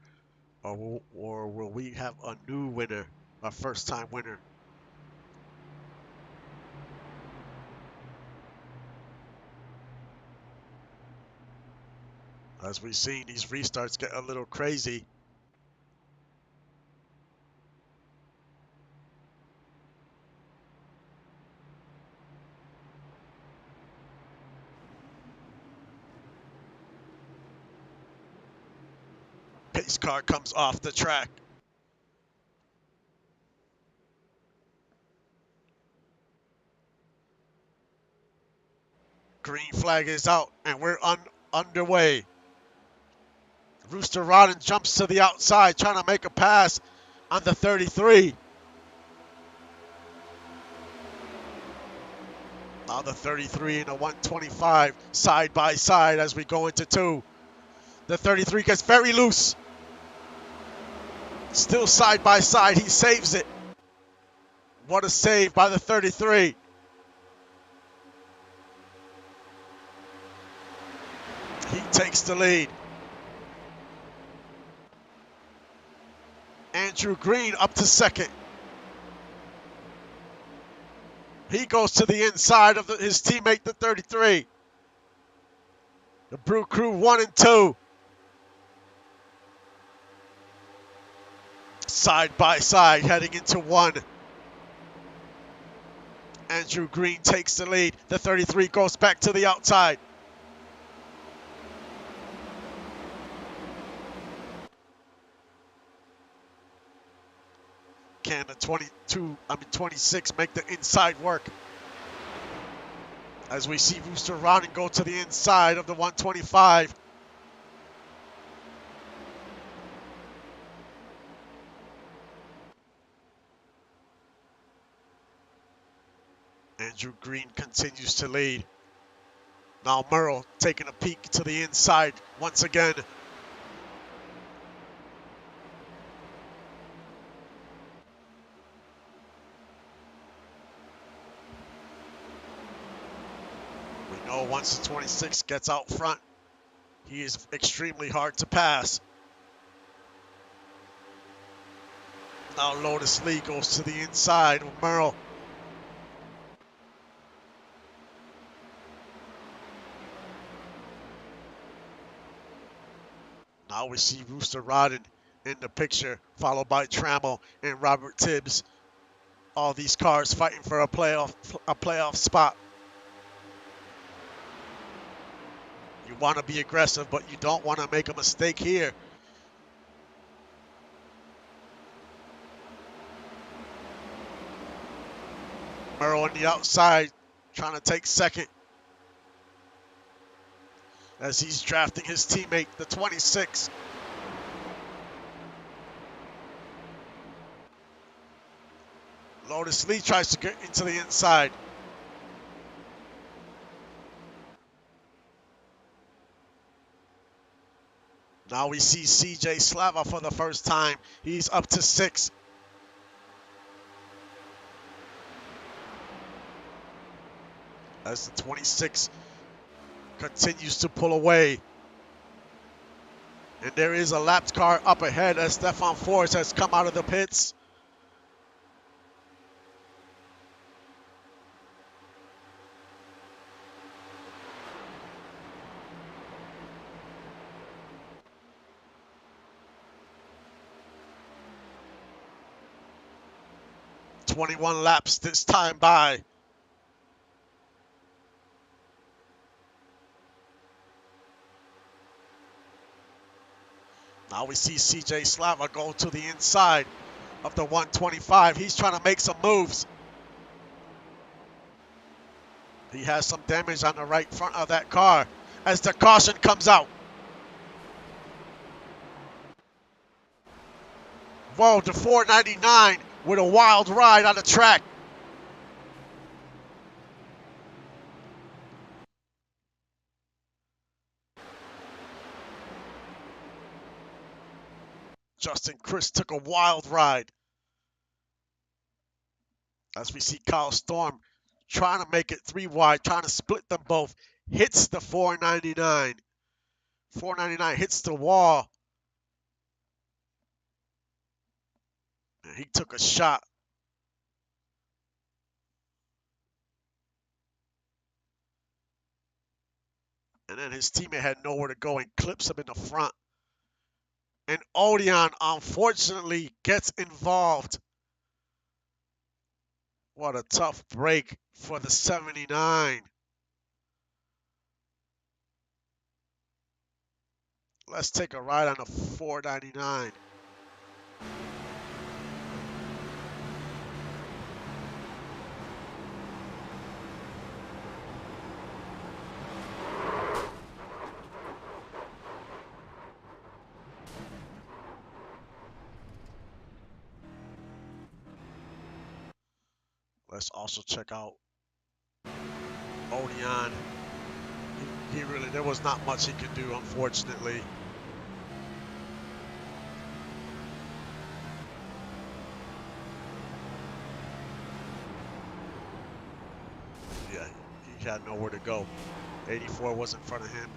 or will we have a new winner, a first-time winner? As we've seen, these restarts get a little crazy. Pace car comes off the track. Green flag is out, and we're underway. Rooster Rodden jumps to the outside, trying to make a pass on the 33. Now the 33 and the 125 side by side as we go into 2. The 33 gets very loose. Still side by side, he saves it. What a save by the 33. He takes the lead. Andrew Green up to second. He goes to the inside of his teammate, the 33. The Brew Crew 1 and 2. Side by side, heading into 1. Andrew Green takes the lead. The 33 goes back to the outside. Can the 26 make the inside work? As we see Rooster Rodden go to the inside of the 125. Andrew Green continues to lead. Now Merle taking a peek to the inside once again. We know once the 26 gets out front, he is extremely hard to pass. Now Lotus Lee goes to the inside of Merle. Now we see Rooster Rodden in the picture, followed by Trammell and Robert Tibbs. All these cars fighting for a playoff spot. You want to be aggressive, but you don't want to make a mistake here. Merle on the outside, trying to take second as he's drafting his teammate, the 26. Lotus Lee tries to get into the inside. Now we see CJ Slava for the first time. He's up to 6. As the 26 continues to pull away. And there is a lapped car up ahead as Stefan Forrest has come out of the pits. "21 laps this time by." Now we see CJ Slava go to the inside of the 125. He's trying to make some moves. He has some damage on the right front of that car as the caution comes out. Whoa, the 499 with a wild ride on the track. Justin Chris took a wild ride. As we see Kyle Storm trying to make it 3 wide, trying to split them both. Hits the 499. 499 hits the wall. And he took a shot. And then his teammate had nowhere to go and clips him in the front. And Odeon, unfortunately, gets involved. What a tough break for the 79. Let's take a ride on the 499. Let's also check out Odeon. He really, there was not much he could do, unfortunately. Yeah, he had nowhere to go. 84 was in front of him.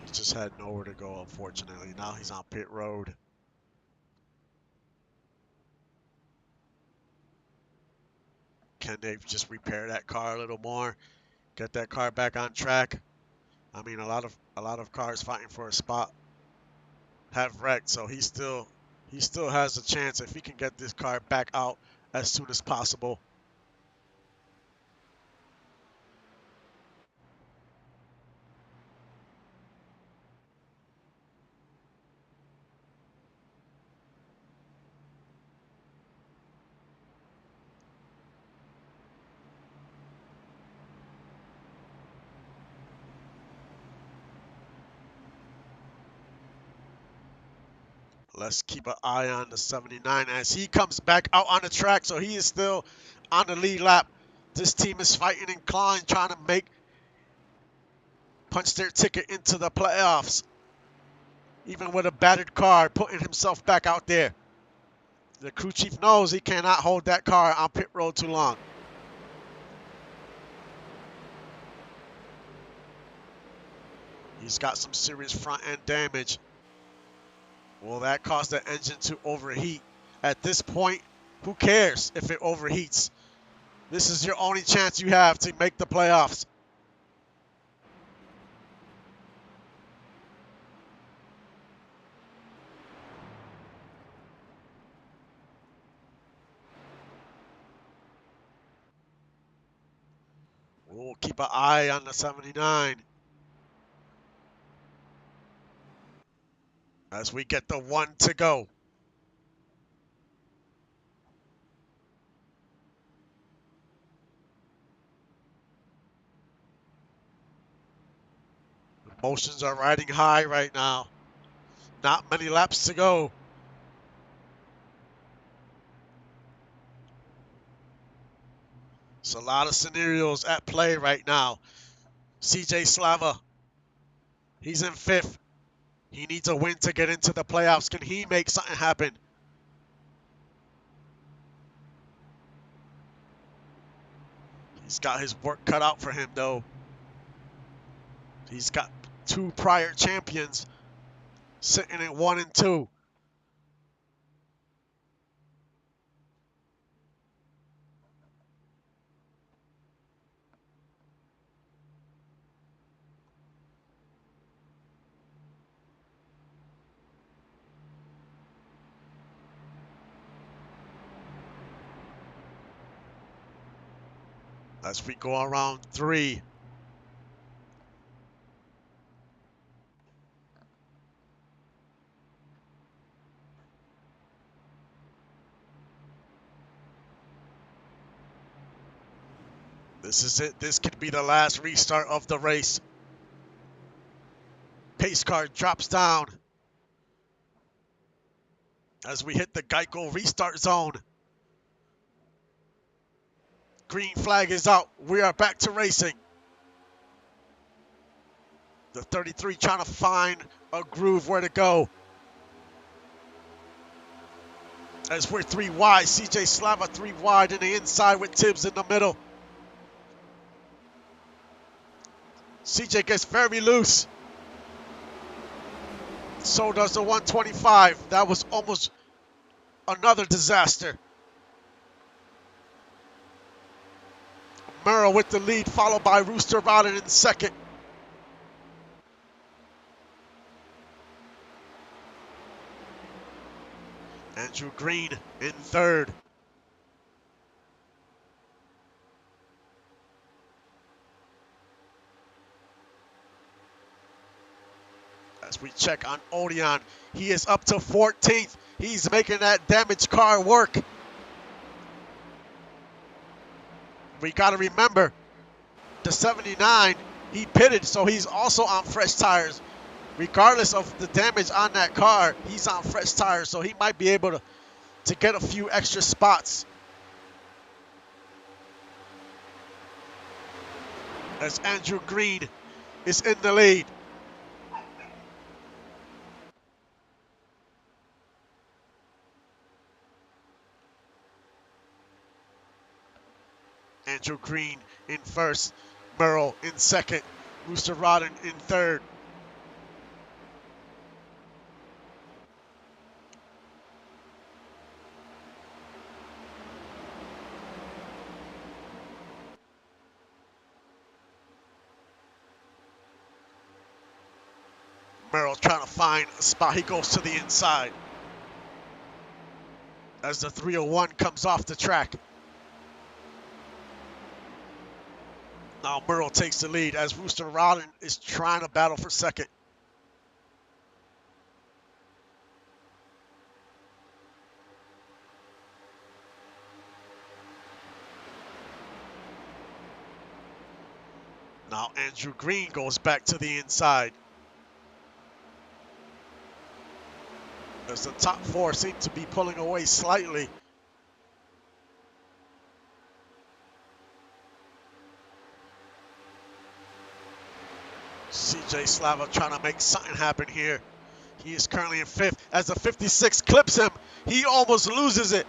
He just had nowhere to go, unfortunately. Now he's on pit road. Can they just repair that car a little more? Get that car back on track? I mean, a lot of cars fighting for a spot have wrecked, so he still has a chance if he can get this car back out as soon as possible. Let's keep an eye on the 79 as he comes back out on the track. So he is still on the lead lap. This team is fighting and clawing, trying to punch their ticket into the playoffs. Even with a battered car, putting himself back out there. The crew chief knows he cannot hold that car on pit road too long. He's got some serious front end damage. Will that cause the engine to overheat? At this point, who cares if it overheats? This is your only chance you have to make the playoffs. We'll keep an eye on the 79 as we get the 1 to go. Emotions are riding high right now. Not many laps to go. It's a lot of scenarios at play right now. CJ Slava, he's in 5th. He needs a win to get into the playoffs. Can he make something happen? He's got his work cut out for him, though. He's got 2 prior champions sitting at 1 and 2. As we go around 3. This is it. This could be the last restart of the race. Pace car drops down as we hit the Geico restart zone. Green flag is out. We are back to racing. The 33 trying to find a groove where to go. As we're 3 wide, CJ Slava 3 wide in the inside with Tibbs in the middle. CJ gets very loose. So does the 125. That was almost another disaster. Merrill with the lead, followed by Rooster Rodden in 2nd. Andrew Green in 3rd. As we check on Odeon, he is up to 14th. He's making that damaged car work. We got to remember, the 79, he pitted, so he's also on fresh tires. Regardless of the damage on that car, he's on fresh tires, so he might be able to get a few extra spots. As Andrew Green is in the lead. Andrew Green in 1st, Merrill in 2nd, Rooster Rodden in 3rd. Merrill trying to find a spot. He goes to the inside as the 301 comes off the track. Now Merrill takes the lead as Rooster Rodden is trying to battle for 2nd. Now Andrew Green goes back to the inside. as the top four seem to be pulling away slightly. CJ Slava trying to make something happen here. He is currently in fifth as the 56 clips him. He almost loses it.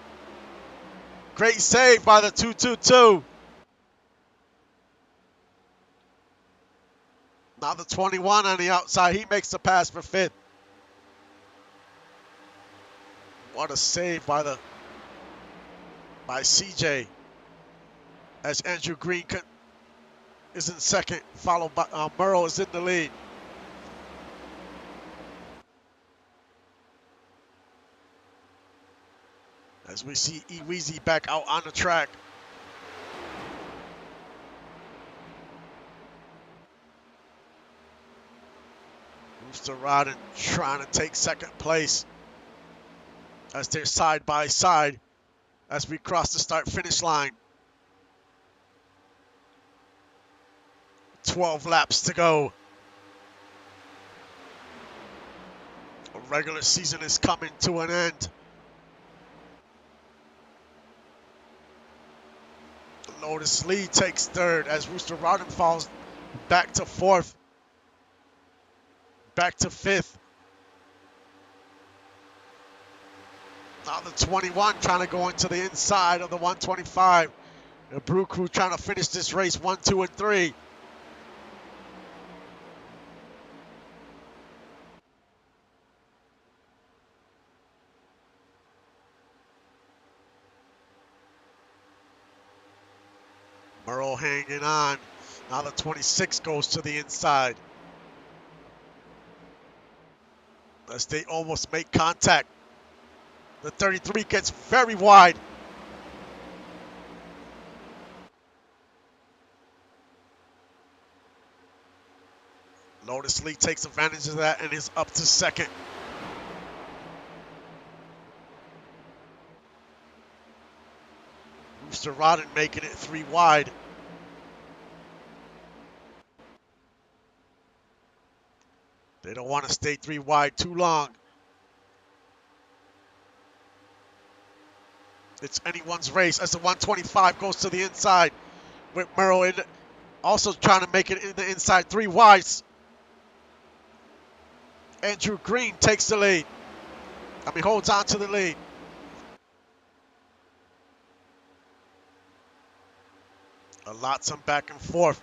Great save by the 222. Now the 21 on the outside. He makes the pass for fifth. What a save by CJ. As Andrew Green is in second, followed by Murrow is in the lead. As we see Eweezy back out on the track. Rooster Rodden trying to take second place as they're side by side as we cross the start-finish line. 12 laps to go. A regular season is coming to an end. Lotus Lee takes third as Rooster Rodden falls back to fourth. Back to fifth. Now the 21 trying to go into the inside of the 125. The Brew Crew trying to finish this race 1, 2, and 3. Murrow hanging on. Now the 26 goes to the inside. As they almost make contact. The 33 gets very wide. Lotus Lee takes advantage of that and is up to second. Rooster Rodden making it 3 wide. They don't want to stay 3 wide too long. It's anyone's race as the 125 goes to the inside with Murrow in, also trying to make it in the inside 3 wides. Andrew Green takes the lead. Holds on to the lead. Lots of back and forth.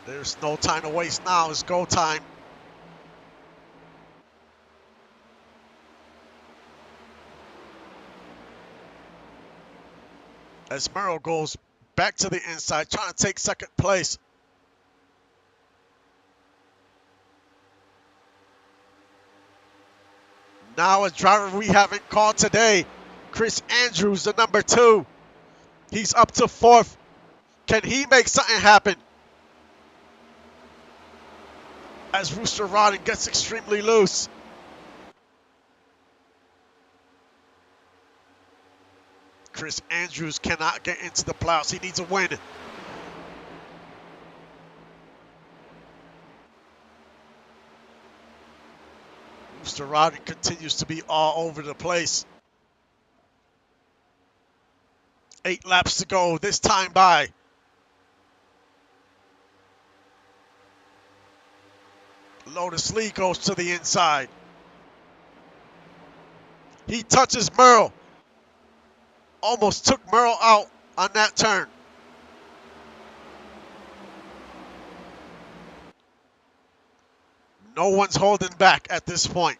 There's no time to waste now. It's go time. As Murrow goes back to the inside, trying to take second place. Now a driver we haven't called today, Chris Andrews, the number 2. He's up to 4th. Can he make something happen? As Rooster Rodden gets extremely loose. Chris Andrews cannot get into the plows. He needs a win. Rooster Rodden continues to be all over the place. 8 laps to go, this time by. Lotus Lee goes to the inside. He touches Murrow. Almost took Murrow out on that turn. No one's holding back at this point.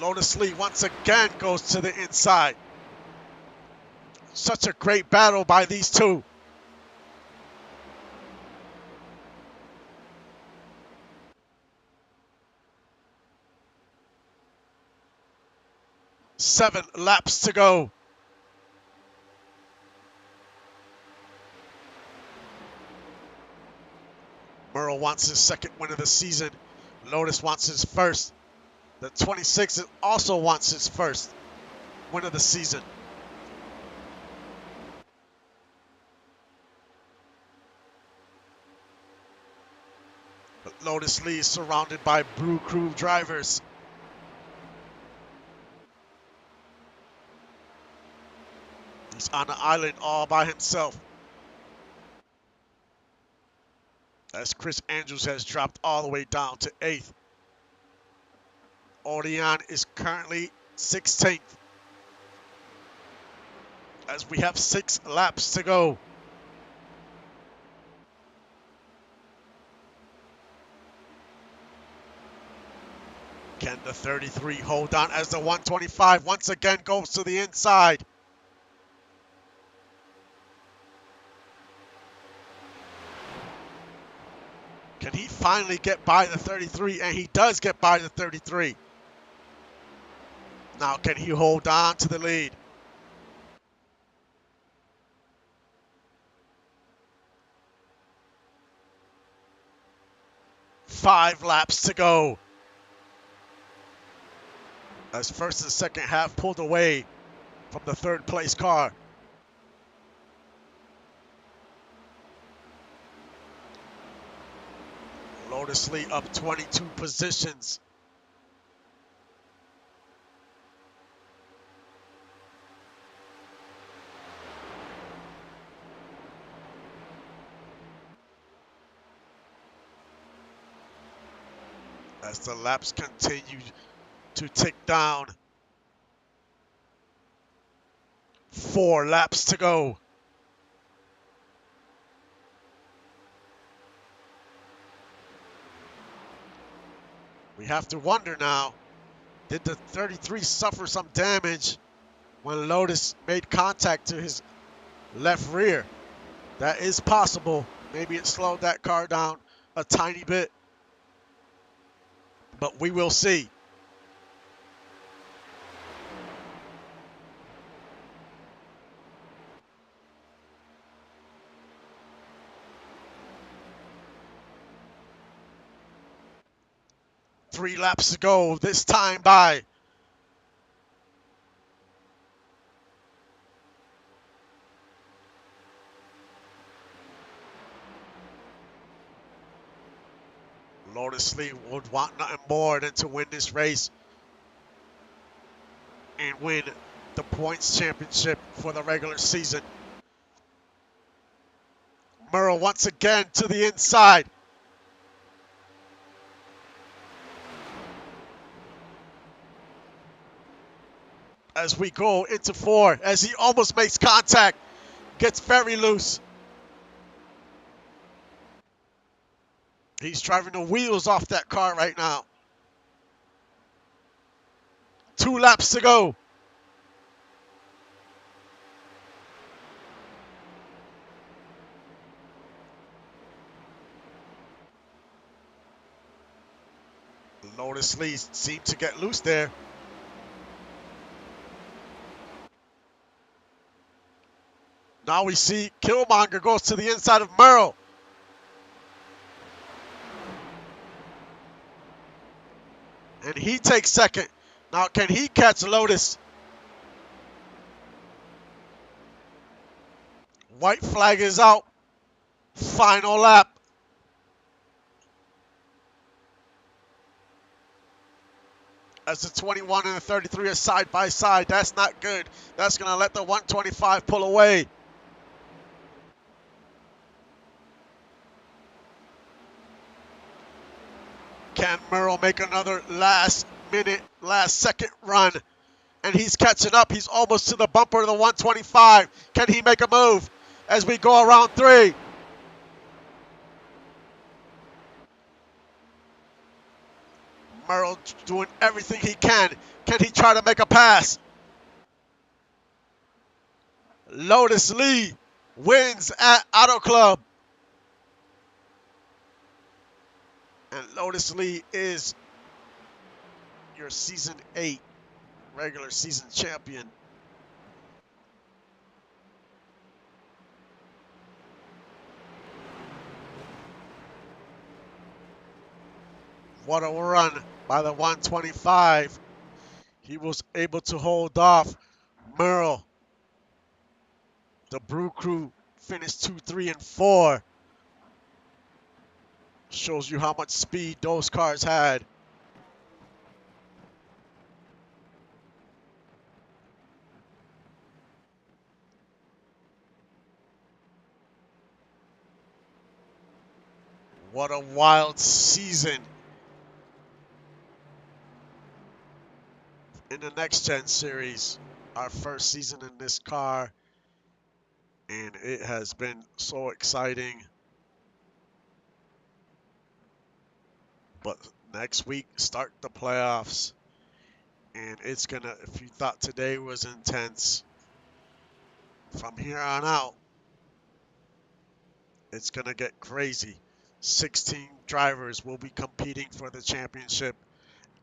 Lotus Lee once again goes to the inside. Such a great battle by these two. Seven laps to go. Murrow wants his second win of the season. Lotus wants his first. The 26 also wants his first win of the season. But Lotus Lee is surrounded by Brew Crew drivers. He's on the island all by himself. As Chris Andrews has dropped all the way down to 8th. Orion is currently 16th. As we have 6 laps to go. Can the 33 hold on as the 125 once again goes to the inside? Can he finally get by the 33? And he does get by the 33. Now can he hold on to the lead? Five laps to go. As first and second half pulled away from the third place car. Lotus Lee up 22 positions. As the laps continue to tick down. 4 laps to go. We have to wonder now, did the 33 suffer some damage when Lotus made contact to his left rear? That is possible. Maybe it slowed that car down a tiny bit. But we will see. Three laps to go, this time by Lotus Lee would want nothing more than to win this race and win the points championship for the regular season. Merle once again to the inside. As we go into 4, as he almost makes contact, gets very loose. He's driving the wheels off that car right now. 2 laps to go. Lotus Lee seemed to get loose there. Now we see Killmonger goes to the inside of Merle. And he takes second. Now can he catch Lotus? White flag is out. Final lap. As the 21 and the 33 are side by side. That's not good. That's going to let the 125 pull away. Can Merle make another last minute, last second run? And he's catching up. He's almost to the bumper of the 125. Can he make a move as we go around 3? Merle doing everything he can. Can he try to make a pass? Lotus Lee wins at Auto Club. And Lotus Lee is your Season 8 regular season champion. What a run by the 125. He was able to hold off Merle. The Brew Crew finished 2, 3, and 4. Shows you how much speed those cars had. What a wild season in the Next Gen Series. Our first season in this car, and it has been so exciting. But next week, start the playoffs, and it's gonna, if you thought today was intense, from here on out, it's gonna get crazy. 16 drivers will be competing for the championship,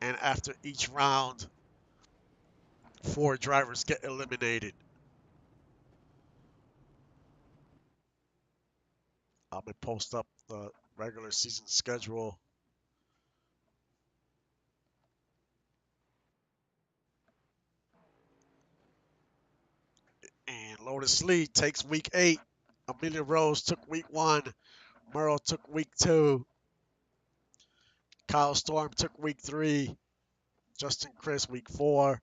and after each round, 4 drivers get eliminated. I'm gonna post up the regular season schedule. And Lotus Lee takes week 8. Amelia Rose took week 1. Merle took week 2. Kyle Storm took week 3. Justin Chris week 4.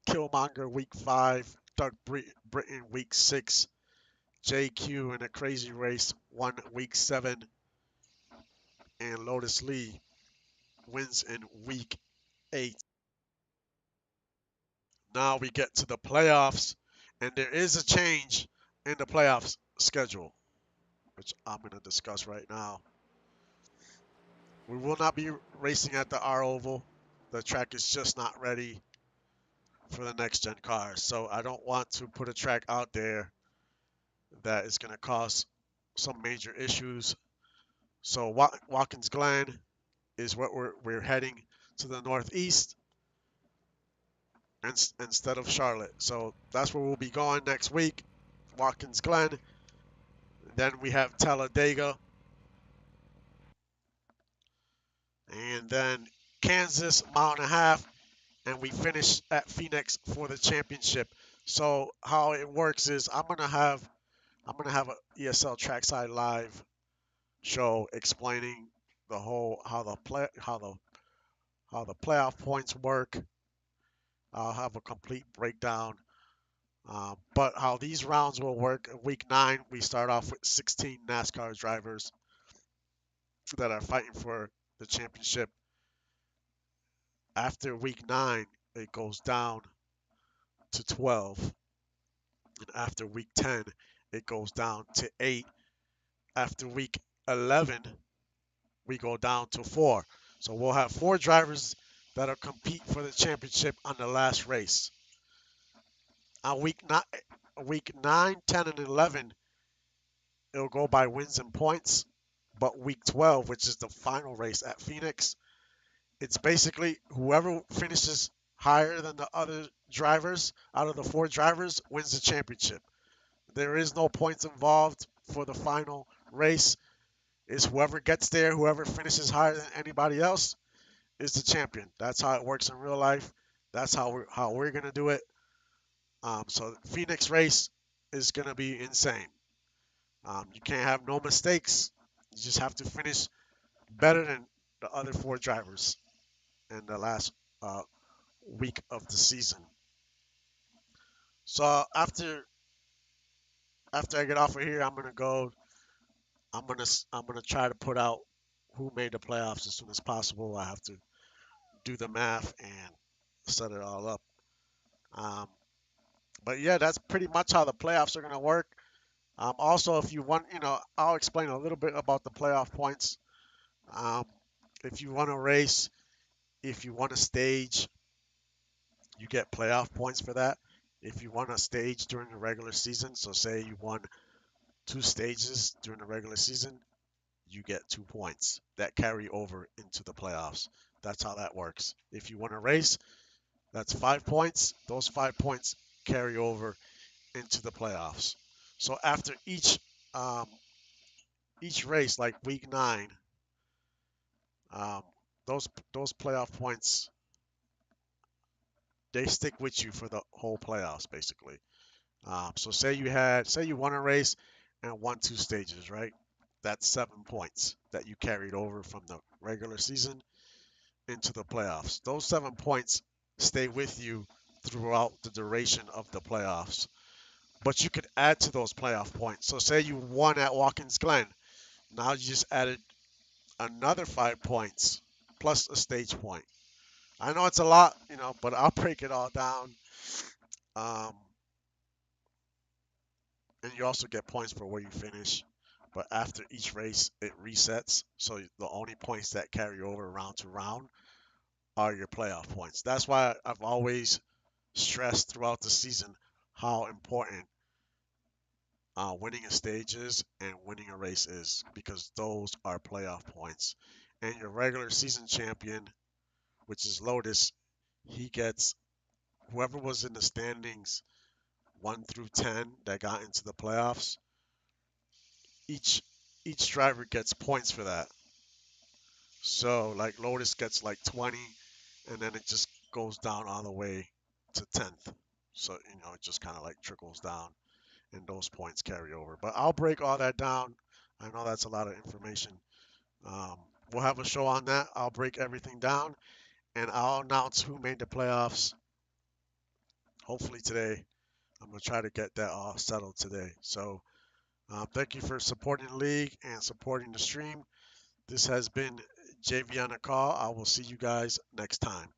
Killmonger week 5. Doug Britton week 6. JQ in a crazy race won week 7. And Lotus Lee wins in week 8. Now we get to the playoffs, and there is a change in the playoffs schedule, which I'm going to discuss right now. We will not be racing at the R Oval. The track is just not ready for the next gen cars. So I don't want to put a track out there that is going to cause some major issues. So Watkins Glen is what we're heading to the northeast instead of Charlotte. So that's where we'll be going next week. Watkins Glen. Then we have Talladega. And then Kansas, mile and a half. And we finish at Phoenix for the championship. So how it works is I'm gonna have a ESL Trackside Live show explaining the whole how the playoff points work. I'll have a complete breakdown. But how these rounds will work, week 9, we start off with 16 NASCAR drivers that are fighting for the championship. After week 9, it goes down to 12. And after week 10, it goes down to 8. After week 11, we go down to 4. So we'll have 4 drivers that'll compete for the championship on the last race. On week 9, 10, and 11, it'll go by wins and points. But week 12, which is the final race at Phoenix, it's basically whoever finishes higher than the other drivers out of the 4 drivers wins the championship. There is no points involved for the final race. It's whoever gets there, whoever finishes higher than anybody else is the champion. That's how it works in real life. That's how we're gonna do it. So the Phoenix race is gonna be insane. You can't have no mistakes. You just have to finish better than the other 4 drivers in the last uh, week of the season. So after I get off of here, I'm gonna go. I'm gonna try to put out who made the playoffs as soon as possible. I have to do the math and set it all up. Um, but yeah, that's pretty much how the playoffs are gonna work. Also, if you want, I'll explain a little bit about the playoff points. Um, if you want to race, if you want to stage, you get playoff points for that. If you want to stage during the regular season, so say you won 2 stages during the regular season, you get 2 points that carry over into the playoffs. That's how that works. If you want to race, that's 5 points. Those 5 points carry over into the playoffs. So after each race, like week 9, um, those playoff points, they stick with you for the whole playoffs, basically. So say you won a race and won 2 stages, right? That's 7 points that you carried over from the regular season into the playoffs. Those 7 points stay with you throughout the duration of the playoffs. But you could add to those playoff points. So say you won at Watkins Glen. Now you just added another 5 points plus a stage point. I know it's a lot, but I'll break it all down. Um, and you also get points for where you finish. But after each race, it resets. So the only points that carry over round to round are your playoff points. That's why I've always stressed throughout the season how important winning a stage is and winning a race is, because those are playoff points. And your regular season champion, which is Lotus, he gets whoever was in the standings 1 through 10 that got into the playoffs. Each driver gets points for that. So like Lotus gets like 20, and then it just goes down all the way to 10th. So it just kind of like trickles down, and those points carry over. But I'll break all that down. I know that's a lot of information. Um, we'll have a show on that. I'll break everything down, and I'll announce who made the playoffs. Hopefully today. I'm gonna try to get that all settled today. So thank you for supporting the league and supporting the stream. This has been JV on the call. I will see you guys next time.